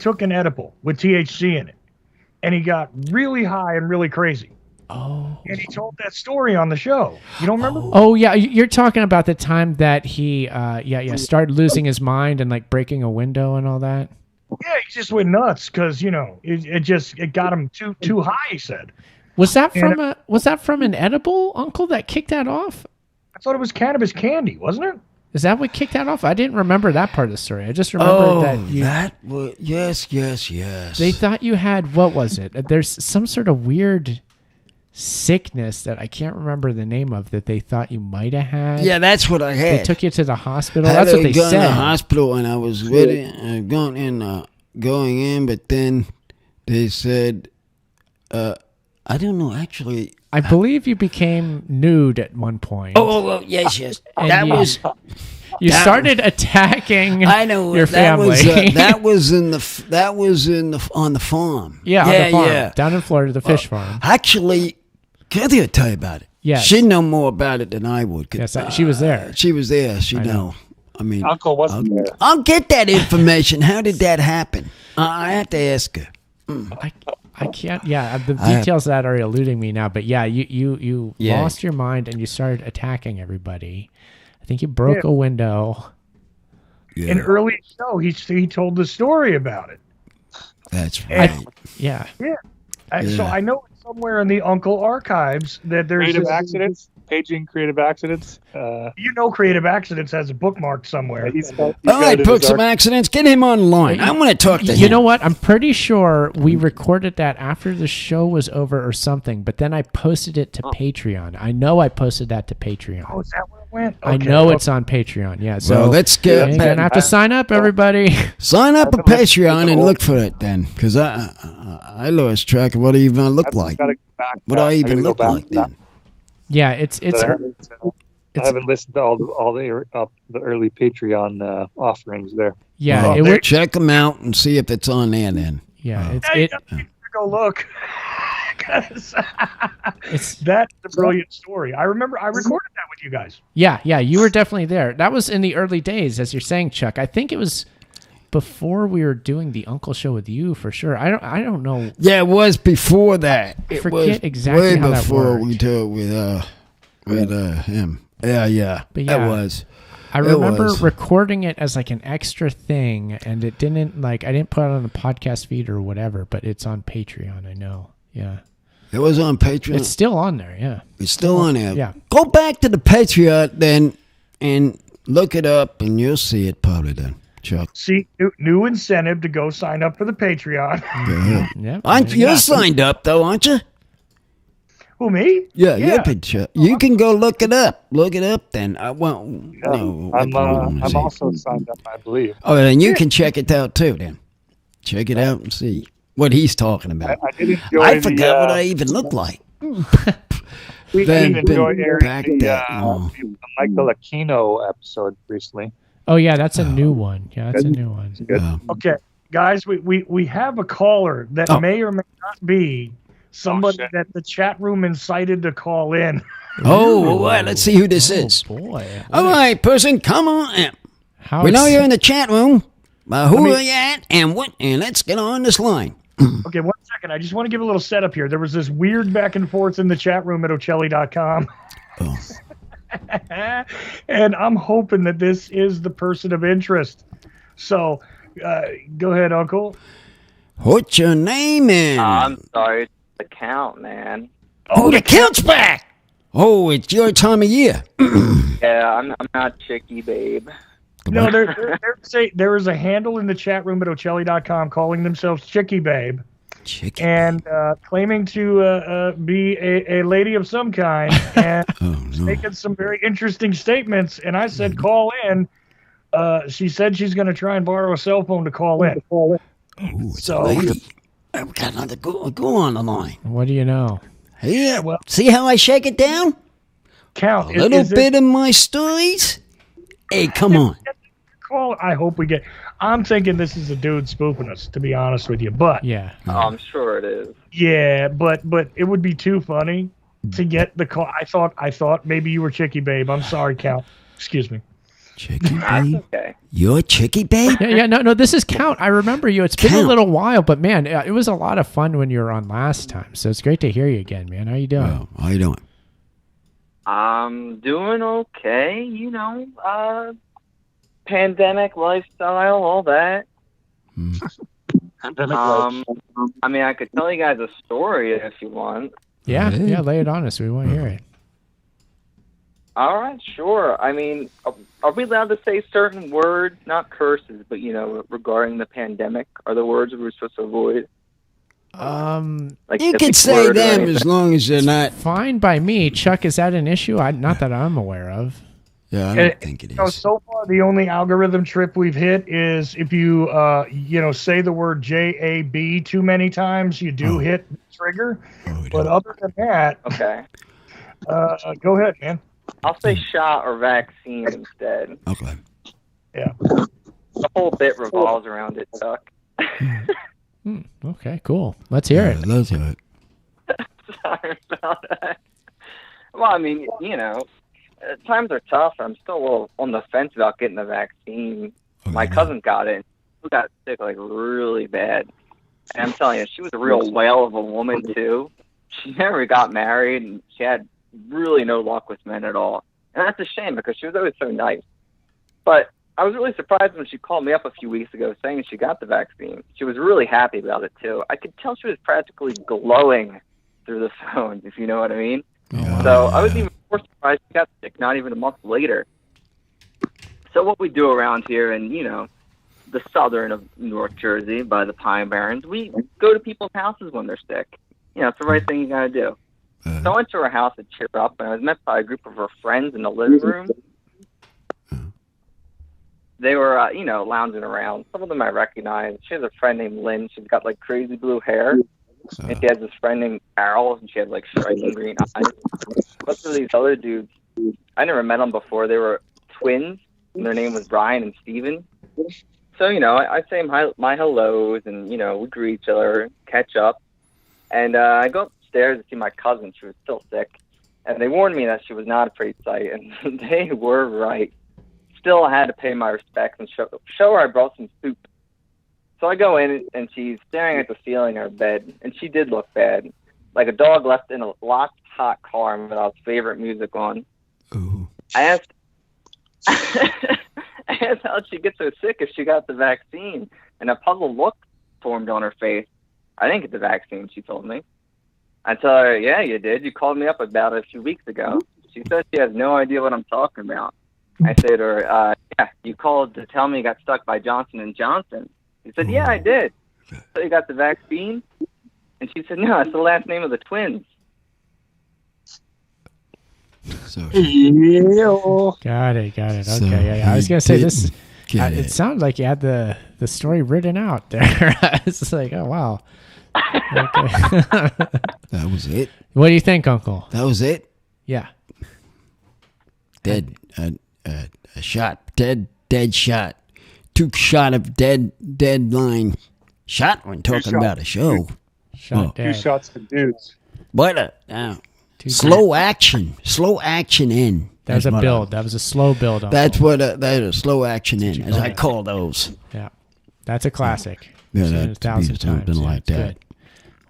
took an edible with THC in it, and he got really high and really crazy.
Oh.
And he told that story on the show. You don't remember?
Oh yeah, you're talking about the time that he started losing his mind and like breaking a window and all that.
Yeah, he just went nuts because it got him too high. He said.
Was that from an edible, Uncle, that kicked that off?
I thought it was cannabis candy, wasn't it?
Is that what kicked that off? I didn't remember that part of the story. I just remember
yes.
They thought you had, what was it? There's some sort of weird sickness that I can't remember the name of that they thought you might have had.
Yeah, that's what I had.
They took you to the hospital. That's what they said.
To the hospital, and I was ready going in, but then they said, I don't know, actually.
I believe you became nude at one point.
Oh, yes.
You started attacking your family.
That was on the farm.
Yeah, on the farm. Down in Florida, the fish farm.
Actually, Kathy will tell you about it.
Yes.
She'd know more about it than I would.
Yes, she was there.
She was there. She know. I mean,
Uncle wasn't there.
I'll get that information. How did that happen? I have to ask her.
I can't. Yeah, the details of that are eluding me now. But yeah, you lost your mind and you started attacking everybody. I think you broke a window.
Yeah. In early show, he told the story about it.
That's right.
Yeah. So I know somewhere in the Uncle archives that there's
creative accidents. Paging creative accidents.
Creative accidents has a bookmark somewhere.
All right, book some accidents. Get him online. I'm going to talk to him.
You know what? I'm pretty sure we recorded that after the show was over or something, but then I posted it to Patreon. I know I posted that to Patreon.
Oh, is that where it went?
I know it's on Patreon. Yeah. So
let's get.
You're going to have to sign up, everybody.
Sign up at Patreon and look for it then, because I lost track of what I even look like. What I even look like then.
Yeah, it's.
I haven't listened to all the early Patreon offerings there.
Yeah,
check them out and see if it's on there. Then
go look. That's a brilliant story. I remember I recorded that with you guys.
Yeah, you were definitely there. That was in the early days, as you're saying, Chuck. I think it was before we were doing the Uncle Show with you, for sure. I don't know.
Yeah, it was before that.
I forget exactly how that worked.
We did it with him. Yeah.
But yeah,
it was.
I remember recording it as like an extra thing, and it didn't I didn't put it on the podcast feed or whatever, but it's on Patreon. I know. Yeah.
It was on Patreon.
It's still on there. Yeah.
It's still on there.
Yeah.
Go back to the Patreon then and look it up, and you'll see it probably then. Chuck.
See, new incentive to go sign up for the Patreon.
Yeah. You're signed up though, aren't you?
Who, me?
Yeah. You can go look it up. Look it up then.
I'm also signed up, I believe.
Oh, then you can check it out too then. Check it out and see what he's talking about. I forgot what I even looked like.
We didn't enjoy airing the Michael Aquino episode recently.
Oh yeah, that's a new one. Yeah, that's a new one.
Okay, guys, we have a caller that may or may not be somebody that the chat room incited to call in.
Oh, well, let's see who this is.
Boy.
All right, person, come on in. We know you're in the chat room. Who are you at and what? And let's get on this line.
Okay, 1 second. I just want to give a little setup here. There was this weird back and forth in the chat room at Ocelli.com.
Oh.
And I'm hoping that this is the person of interest. So, go ahead, Uncle.
What's your name in?
I'm sorry. The count, man.
Oh, the count's back. Oh, it's your time of year.
Yeah, I'm not Chicky Babe.
No, there is a handle in the chat room at Ocelli.com calling themselves Chicky Babe. And claiming to be a lady of some kind and making some very interesting statements. And I said, call in. She said she's going to try and borrow a cell phone to call in.
Oh, it's a lady. I've got another go on the line.
What do you know?
Yeah, well, see how I shake it down?
Count.
A little bit of my stories? Hey, come on.
I hope we get... I'm thinking this is a dude spoofing us, to be honest with you, but...
Yeah.
I'm sure it is.
Yeah, but it would be too funny to get the call. I thought maybe you were Chicky Babe. I'm sorry, Count. Excuse me.
Chicky
That's
Babe?
okay.
You're Chicky Babe?
Yeah, no, this is Count. I remember you. It's been a little while, but man, it was a lot of fun when you were on last time. So it's great to hear you again, man. How you doing?
Well, how you doing?
I'm doing okay, pandemic lifestyle, all that. I mean, I could tell you guys a story if you want.
Yeah, lay it on us. We want to hear it.
All right, sure. I mean, are we allowed to say certain words, not curses, but, regarding the pandemic? Are the words we're supposed to avoid? Like
you can say them as long as they're not.
Fine by me. Chuck, is that an issue? Not that I'm aware of.
Yeah, I don't think it is.
So far, the only algorithm trip we've hit is if you, say the word JAB too many times, you do hit the trigger. But other than that,
okay.
Go ahead, man.
I'll say shot or vaccine instead.
Okay.
Yeah.
The whole bit revolves around it, Chuck.
Okay, cool. Let's hear it.
Let's hear it.
Sorry about that. Well, I mean, times are tough. I'm still a little on the fence about getting the vaccine. My cousin got it. She got sick like really bad. And I'm telling you, she was a real whale of a woman too. She never got married, and she had really no luck with men at all. And that's a shame because she was always so nice. But I was really surprised when she called me up a few weeks ago saying she got the vaccine. She was really happy about it too. I could tell she was practically glowing through the phone, if you know what I mean. So I was even more surprised she got sick not even a month later. So what we do around here in, the southern of North Jersey by the Pine Barrens, we go to people's houses when they're sick. It's the right thing you got to do. So I went to her house to cheer up, and I was met by a group of her friends in the living room. They were, lounging around. Some of them I recognized. She has a friend named Lynn. She's got, crazy blue hair. And she has this friend named Carol, and she has, striking green eyes. But for these other dudes, I never met them before. They were twins, and their name was Brian and Steven. So, I say my hellos, and, we greet each other, catch up. And I go upstairs to see my cousin. She was still sick. And they warned me that she was not a pretty sight, and they were right. Still, I had to pay my respects and show her I brought some soup. So I go in, and she's staring at the ceiling in her bed, and she did look bad. Like a dog left in a locked, hot car with our favorite music on.
Ooh.
I asked how she get so sick if she got the vaccine, and a puzzled look formed on her face. I didn't get the vaccine, she told me. I tell her, yeah, you did. You called me up about it a few weeks ago. She says she has no idea what I'm talking about. I say to her, yeah, you called to tell me you got stuck by Johnson & Johnson. She said, yeah, I did. So you got the vaccine? And she said, no, that's the last name of the twins.
So
Got it. Okay,
So
yeah. I was gonna say this.
get
It
it.
sounded like you had the story written out there. It's just like, oh wow. Okay.
That was it.
What do you think, Uncle?
That was it.
Yeah.
Dead. A shot. Dead shot. Took shot of dead line. Shot when talking about a show.
Shot
Two
dead.
shots to dudes.
What slow action. Slow action in.
That was a
That's
build. That was a slow build. Uncle.
That's what that is. Slow action in, as I call those.
Yeah. That's a classic.
Yeah,
Seen it
that's
1,000
beautiful.
times.
Been
Yeah,
like
it's
that.
good.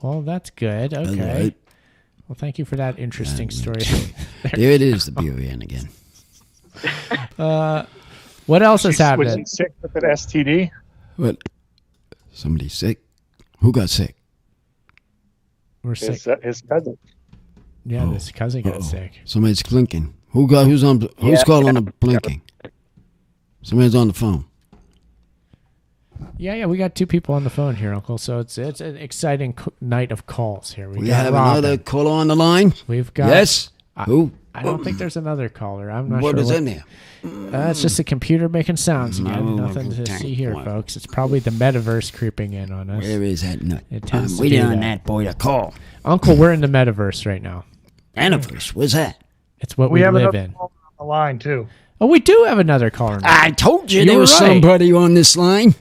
Well, that's good.
That's
Okay.
right.
Well, thank you for that interesting story.
There it is, the BON again.
What else is
Was
happening?
he sick with an STD?
What? Somebody sick? Who got sick?
We're sick.
His cousin.
Yeah, this cousin got sick.
Somebody's blinking. Who's calling the blinking? Somebody's on the phone.
Yeah, we got two people on the phone here, Uncle. So it's an exciting night of calls here.
We
got
have
Robin.
another caller on the line.
We've got
Yes. Who?
I don't think there's another caller. I'm not
What
sure.
is in there?
It's just a computer making sounds again.
No,
Nothing to
tank
see here,
one.
folks. It's probably the metaverse creeping in on us.
Where is that nut?
It tends
I'm
to
waiting
do
on
that.
that boy to call.
Uncle, we're in the metaverse right now.
Anniversary. What's that?
It's what
We
we
have
live
another
in.
caller on the line too.
Oh, we do have another caller.
I told you
You
there
were
was
right.
somebody on this line.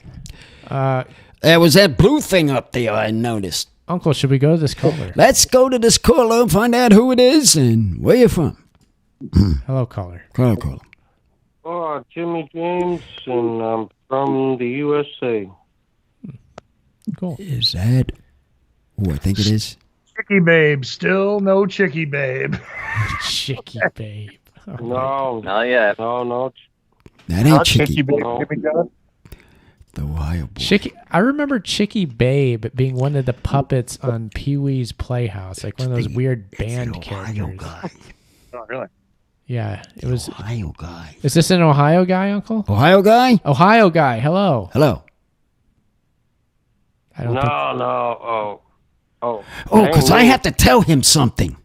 Uh,
There was that blue thing up there I noticed.
Uncle, should we go to this caller?
Let's go to this caller and find out who it is and where you're from.
Hello, caller.
Caller.
Oh, Jimmy James, and I'm from the USA.
Cool.
Is that who I think it is?
Chicky babe. Still no chicky babe.
Chicky babe.
No.
Not yet.
No.
That ain't Chicky.
babe.
No.
The Ohio boy.
Chicky. I remember Chicky Babe being one of the puppets on Pee Wee's Playhouse, like one of those weird band characters.
Guy.
Oh, really?
Yeah, it was.
Ohio guy.
Is this an Ohio guy, Uncle?
Ohio guy?
Ohio guy. Hello.
Hello.
I don't
No. Oh,
because I have to tell him something.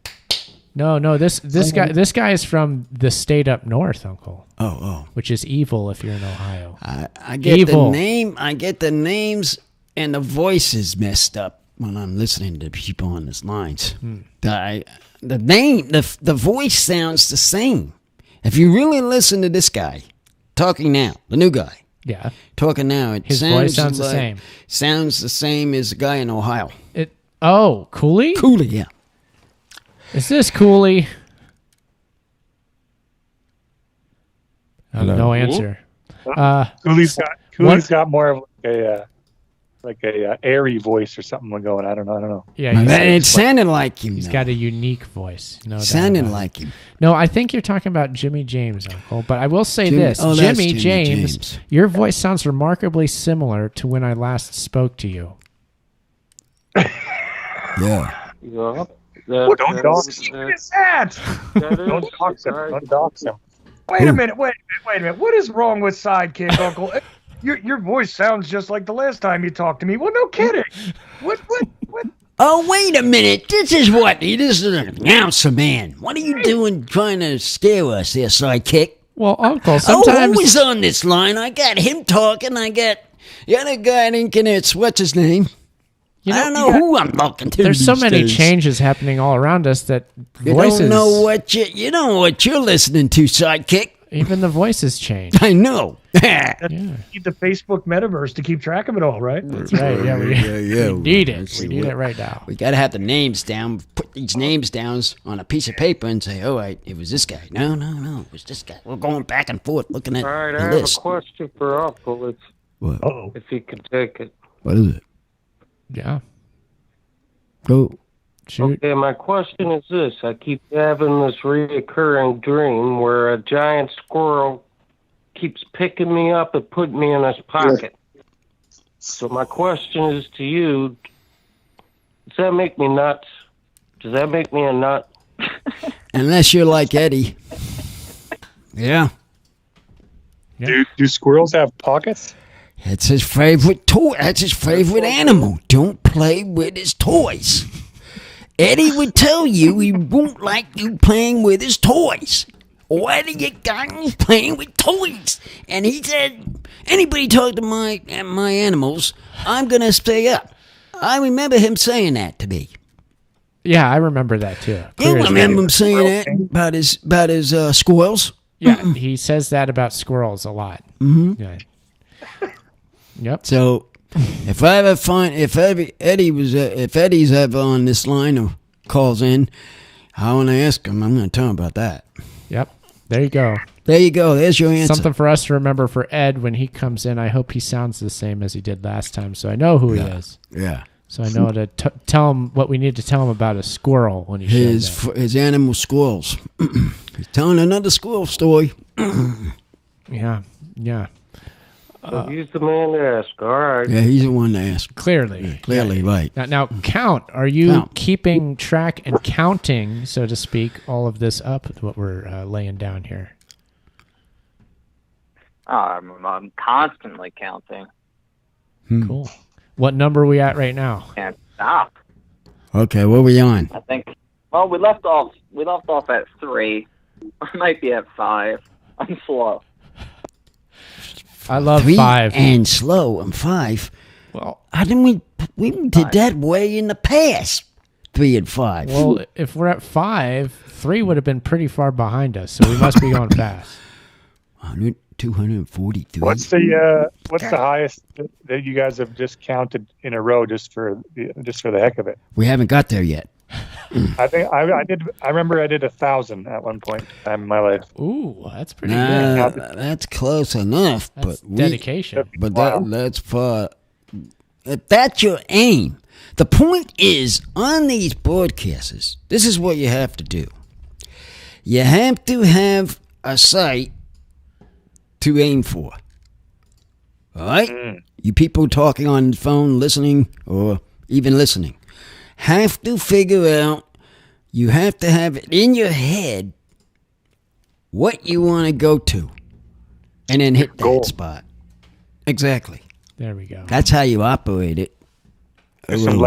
No. This guy is from the state up north, Uncle.
Oh.
Which is evil if you're in Ohio.
I get
Evil.
the name. I get the names and the voices messed up when I'm listening to people on this lines. The name, the voice sounds the same. If you really listen to this guy talking now, the new guy.
Yeah.
Talking now,
His voice sounds the same.
Sounds the same as the guy in Ohio.
Cooley?
Cooley, yeah.
Is this Cooley? No answer.
Cooley's got more of like a airy voice or something going. I don't know.
Yeah,
it sounded like him.
He's got a unique voice. No,
sounded like him.
No, I think you're talking about Jimmy James, Uncle. But I will say this:
that's
Jimmy
Jimmy
James, your voice sounds remarkably similar to when I last spoke to you.
Yeah.
Don't dox him. What is that? Don't dox him.
Wait a minute. What is wrong with Sidekick, Uncle? Your voice sounds just like the last time you talked to me. Well, no kidding. What?
Oh, wait a minute. This is an announcer, man. What are you doing trying to scare us here, Sidekick?
Well, Uncle, sometimes...
who was on this line? I got him talking. I got the other guy thinking it's, what's his name? I don't know who I'm talking to.
There's so
these
many
days.
changes happening all around us that
You
voices...
don't know what you're listening to, Sidekick.
Even the voices change.
I know.
You need the Facebook metaverse to keep track of it all, right?
That's right. Yeah, we need it. We need it right now.
We got to have the names down. Put these names down on a piece of paper and say, "Oh, it was this guy." No, it was this guy. We're going back and forth looking at
All right,
the
I have
list.
a question for Uncle.
What?
If he could take it.
What is it?
Yeah.
Go.
Shoot.
Okay, my question is this. I keep having this reoccurring dream where a giant squirrel keeps picking me up and putting me in his pocket. So my question is to you, does that make me nuts? Does that make me a nut?
Unless you're like Eddie. Yeah.
Do squirrels have pockets?
It's his favorite toy. That's his favorite animal. Don't play with his toys. Eddie would tell you he won't like you playing with his toys. What are you guys playing with toys? And he said, anybody talk to my animals, I'm going to stay up. I remember him saying that to me.
Yeah, I remember that too.
You remember him saying that about his squirrels?
Yeah, he says that about squirrels a lot.
Mm-hmm.
Yeah. Yep.
So, if Eddie's ever on this line or calls in, I want to ask him. I'm going to tell him about that.
Yep. There you go.
There you go. There's your answer.
Something for us to remember for Ed when he comes in. I hope he sounds the same as he did last time, so I know who he is.
Yeah.
So I know to tell him what we need to tell him about a squirrel when he shows up.
His animal squirrels. He's telling another squirrel story.
Yeah.
So he's the man to ask. All right.
Yeah, he's the one to ask.
Clearly.
Right.
Now, count. Are you keeping track and counting, so to speak, all of this up, what we're laying down here?
I'm constantly counting.
Cool. What number are we at right now?
Can't stop.
Okay, what are we on?
I think. Well, we left off at 3. I might be at 5. I'm slow.
I love
3
5
and slow. I'm 5.
Well,
how didn't we did that way in the past? 3 and 5.
Well, if we're at 5, 3 would have been pretty far behind us, so we must be going fast.
243.
What's the highest that you guys have just counted in a row just for the heck of it?
We haven't got there yet.
I think I did. I remember I did 1,000 at one point in time in my life.
Ooh, that's pretty good.
That's close enough.
That's
but
dedication.
That's for. If that's your aim, the point is on these broadcasts. This is what you have to do. You have to have a site to aim for. All right? You people talking on the phone, listening, or even listening, have to figure out, you have to have it in your head what you want to go to, and then hit that spot. Exactly.
There we go.
That's how you operate it.
Some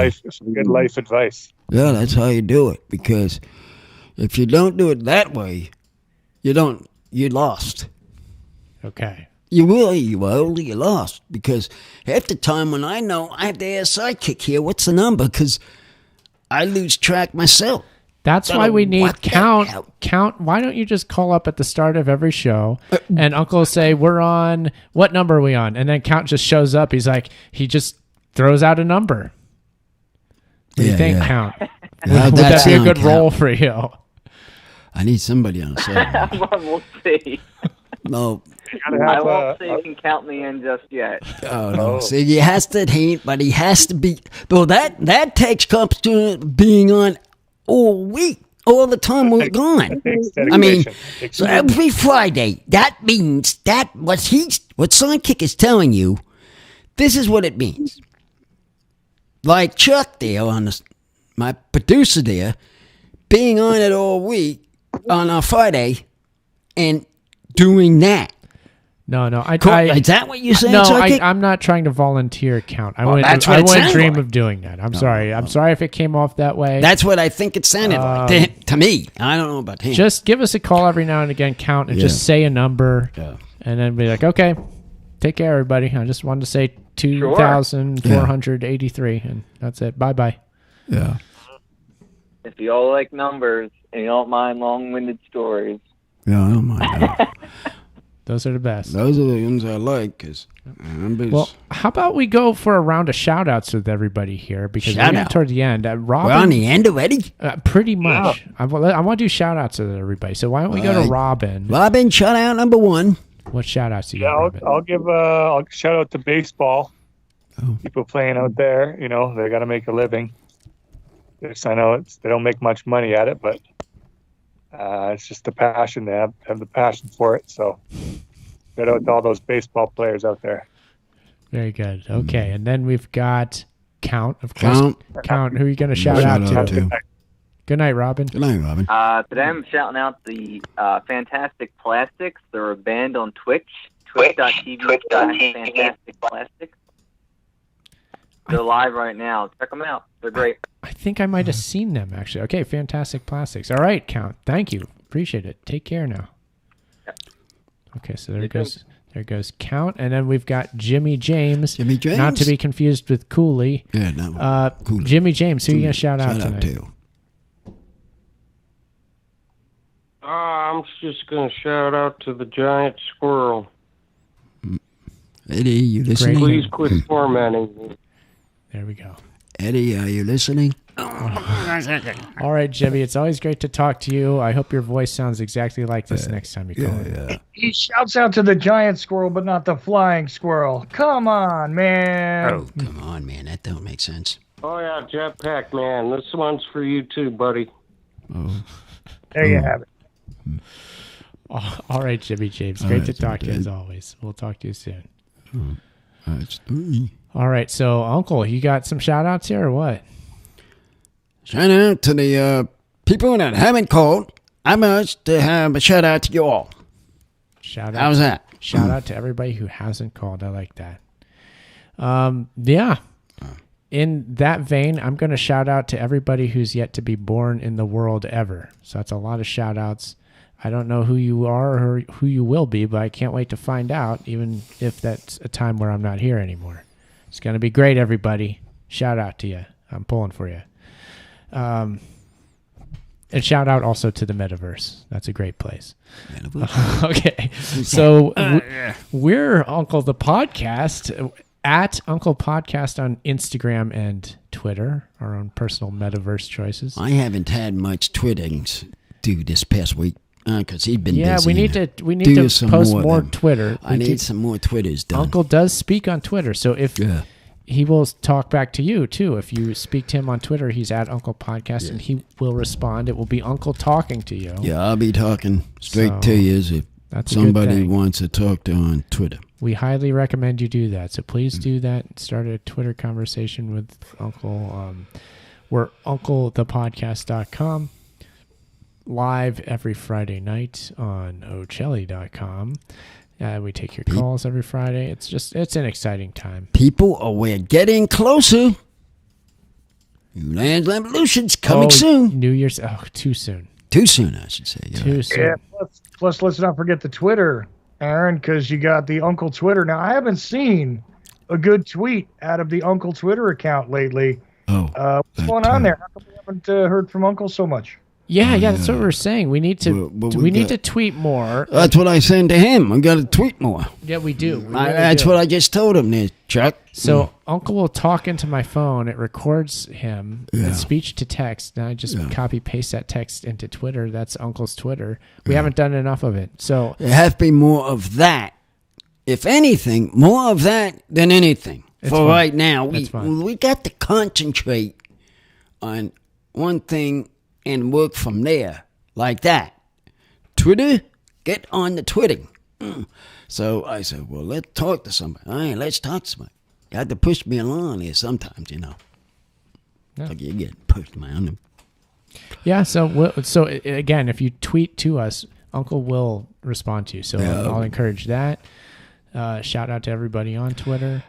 good life advice.
Yeah, that's how you do it. Because if you don't do it that way, you're lost.
Okay.
You you're lost. Because half the time when I know I have to ask sidekick here, what's the number? Because I lose track myself.
That's why we need count. Why don't you just call up at the start of every show and Uncle will say, we're on, what number are we on? And then Count just shows up. He's like, he just throws out a number. What do you think, Count? Would that be a good role for you?
I need somebody on the side.
We'll see.
No.
I won't say you can count me in just yet.
Oh, no. See, he has to hate, but he has to be. Though that takes comes to being on all week, all the time we're gone. I mean, so every Friday, that means that what Sidekick is telling you, this is what it means. Like Chuck there, my producer there, being on it all week on a Friday and doing that.
No.
Is that what you're saying?
No, I'm not trying to volunteer Count. I wouldn't dream of doing that. I'm sorry. I'm sorry if it came off that way.
That's what I think it sounded like to me. I don't know about him.
Just give us a call every now and again, Count, and just say a number, and then be like, okay, take care, everybody. I just wanted to say 2,483, and that's it. Bye-bye.
Yeah.
If you all like numbers and you don't mind long-winded stories.
Yeah, I don't mind that.
Those are the best.
Those are the ones I like.
Well, how about we go for a round of shout-outs with everybody here? Because we're getting toward the end. Robin,
we're on the end already?
Pretty much. Yeah. I want to do shout-outs with everybody. So why don't we go to Robin?
Robin, shout-out number 1.
What shout-outs do you got, Robin?
I'll give I'll shout out to baseball. People playing out there, they got to make a living. I know they don't make much money at it, but it's just the passion. They have the passion for it. So shout out to all those baseball players out there.
Very good. Okay, and then we've got Count, of course. Count. Who are you going to shout out to? Good night, Robin.
Good night, Robin.
Today I'm shouting out the Fantastic Plastics. They're a band on Twitch. Twitch.tv/Fantastic Plastics. They're live right now. Check them out. They're great.
I think I might have seen them, actually. Okay, Fantastic Plastics. All right, Count. Thank you. Appreciate it. Take care now. Yep. Okay, so there goes Count. And then we've got Jimmy James.
Jimmy James?
Not to be confused with Cooley.
Yeah, no. Cooley.
Jimmy James, who are you going to shout out tonight?
To.
I'm just going to shout out to the giant squirrel.
Eddie, you listening?
Please quit tormenting me.
There we go.
Eddie, are you listening?
All right, Jimmy, it's always great to talk to you. I hope your voice sounds exactly like this next time you call in.
He shouts out to the giant squirrel, but not the flying squirrel. Come on, man.
Oh, come on, man. That don't make sense.
Oh, yeah, Jetpack Man. This one's for you, too, buddy.
Oh.
There you have it.
All right, Jimmy James. Great to talk to you, as always. We'll talk to you soon. All right, so Uncle, you got some shout-outs here or what?
Shout out to the people that haven't called. I must have a shout-out to you all. How's that?
Shout out to everybody who hasn't called. I like that. Yeah. In that vein, I'm going to shout out to everybody who's yet to be born in the world ever. So that's a lot of shout-outs. I don't know who you are or who you will be, but I can't wait to find out, even if that's a time where I'm not here anymore. It's going to be great, everybody. Shout out to you. I'm pulling for you. And shout out also to the Metaverse. That's a great place. Okay. So we're Uncle the Podcast at Uncle Podcast on Instagram and Twitter, our own personal Metaverse choices.
I haven't had much twitting do this past week because he's been busy.
Yeah, we need to post more Twitter.
I need some more Twitters done.
Uncle does speak on Twitter, so if he will talk back to you too. If you speak to him on Twitter, he's at Uncle Podcast, and he will respond. It will be Uncle talking to you.
Yeah, I'll be talking straight to you if somebody wants to talk to on Twitter.
We highly recommend you do that. So please do that. Start a Twitter conversation with Uncle. We're UncleThePodcast.com. Live every Friday night on Ochelli.com. We take your calls every Friday. It's an exciting time.
We're getting closer. New Lands Revolution's coming soon.
New Year's, too soon.
Too soon, I should say.
Too soon.
Yeah, plus let's not forget the Twitter, Aaron, because you got the Uncle Twitter. Now, I haven't seen a good tweet out of the Uncle Twitter account lately. What's going on there? How come we haven't heard from Uncle so much?
Yeah, that's what we're saying. We need to need to tweet more.
That's what I said to him. We got to tweet more.
Yeah, we do.
That's what I just told him there, Chuck.
So Uncle will talk into my phone. It records him, speech to text, and I just copy paste that text into Twitter. That's Uncle's Twitter. We haven't done enough of it, so
there has to be more of that. If anything, more of that than anything. Right now, we got to concentrate on one thing and work from there like that. Twitter, get on the Twitter. So I said, well, let's talk to somebody. All right, let's talk to somebody. You have to push me along here sometimes, you know.
Yeah.
Like you get pushed around them.
Yeah, so again, if you tweet to us, Uncle will respond to you. So I'll encourage that. Shout out to everybody on Twitter.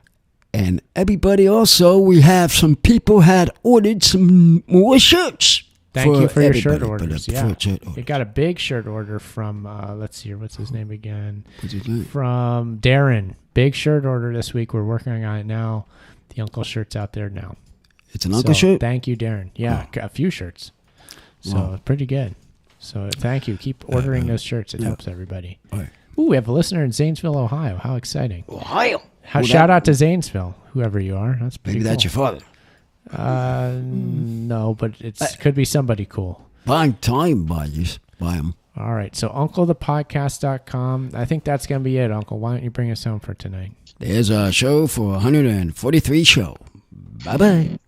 And everybody also, we have some people had ordered some more shirts.
Thank you for your shirt orders. Yeah, you got a big shirt order from, let's see here, what's his name again?
What's his name?
From Darren. Big shirt order this week. We're working on it now. The Uncle shirt's out there now.
It's an Uncle shirt?
Thank you, Darren. Yeah, a few shirts. So pretty good. So thank you. Keep ordering those shirts. It helps everybody.
Right.
Ooh, we have a listener in Zanesville, Ohio. How exciting.
Ohio.
Shout out to Zanesville, whoever you are. That's pretty
Maybe that's your father.
No, but it could be somebody cool.
Buy time, buy them.
All right, so UncleThePodcast.com. I think that's going to be it, Uncle. Why don't you bring us home for tonight?
There's a show for 143 show. Bye-bye.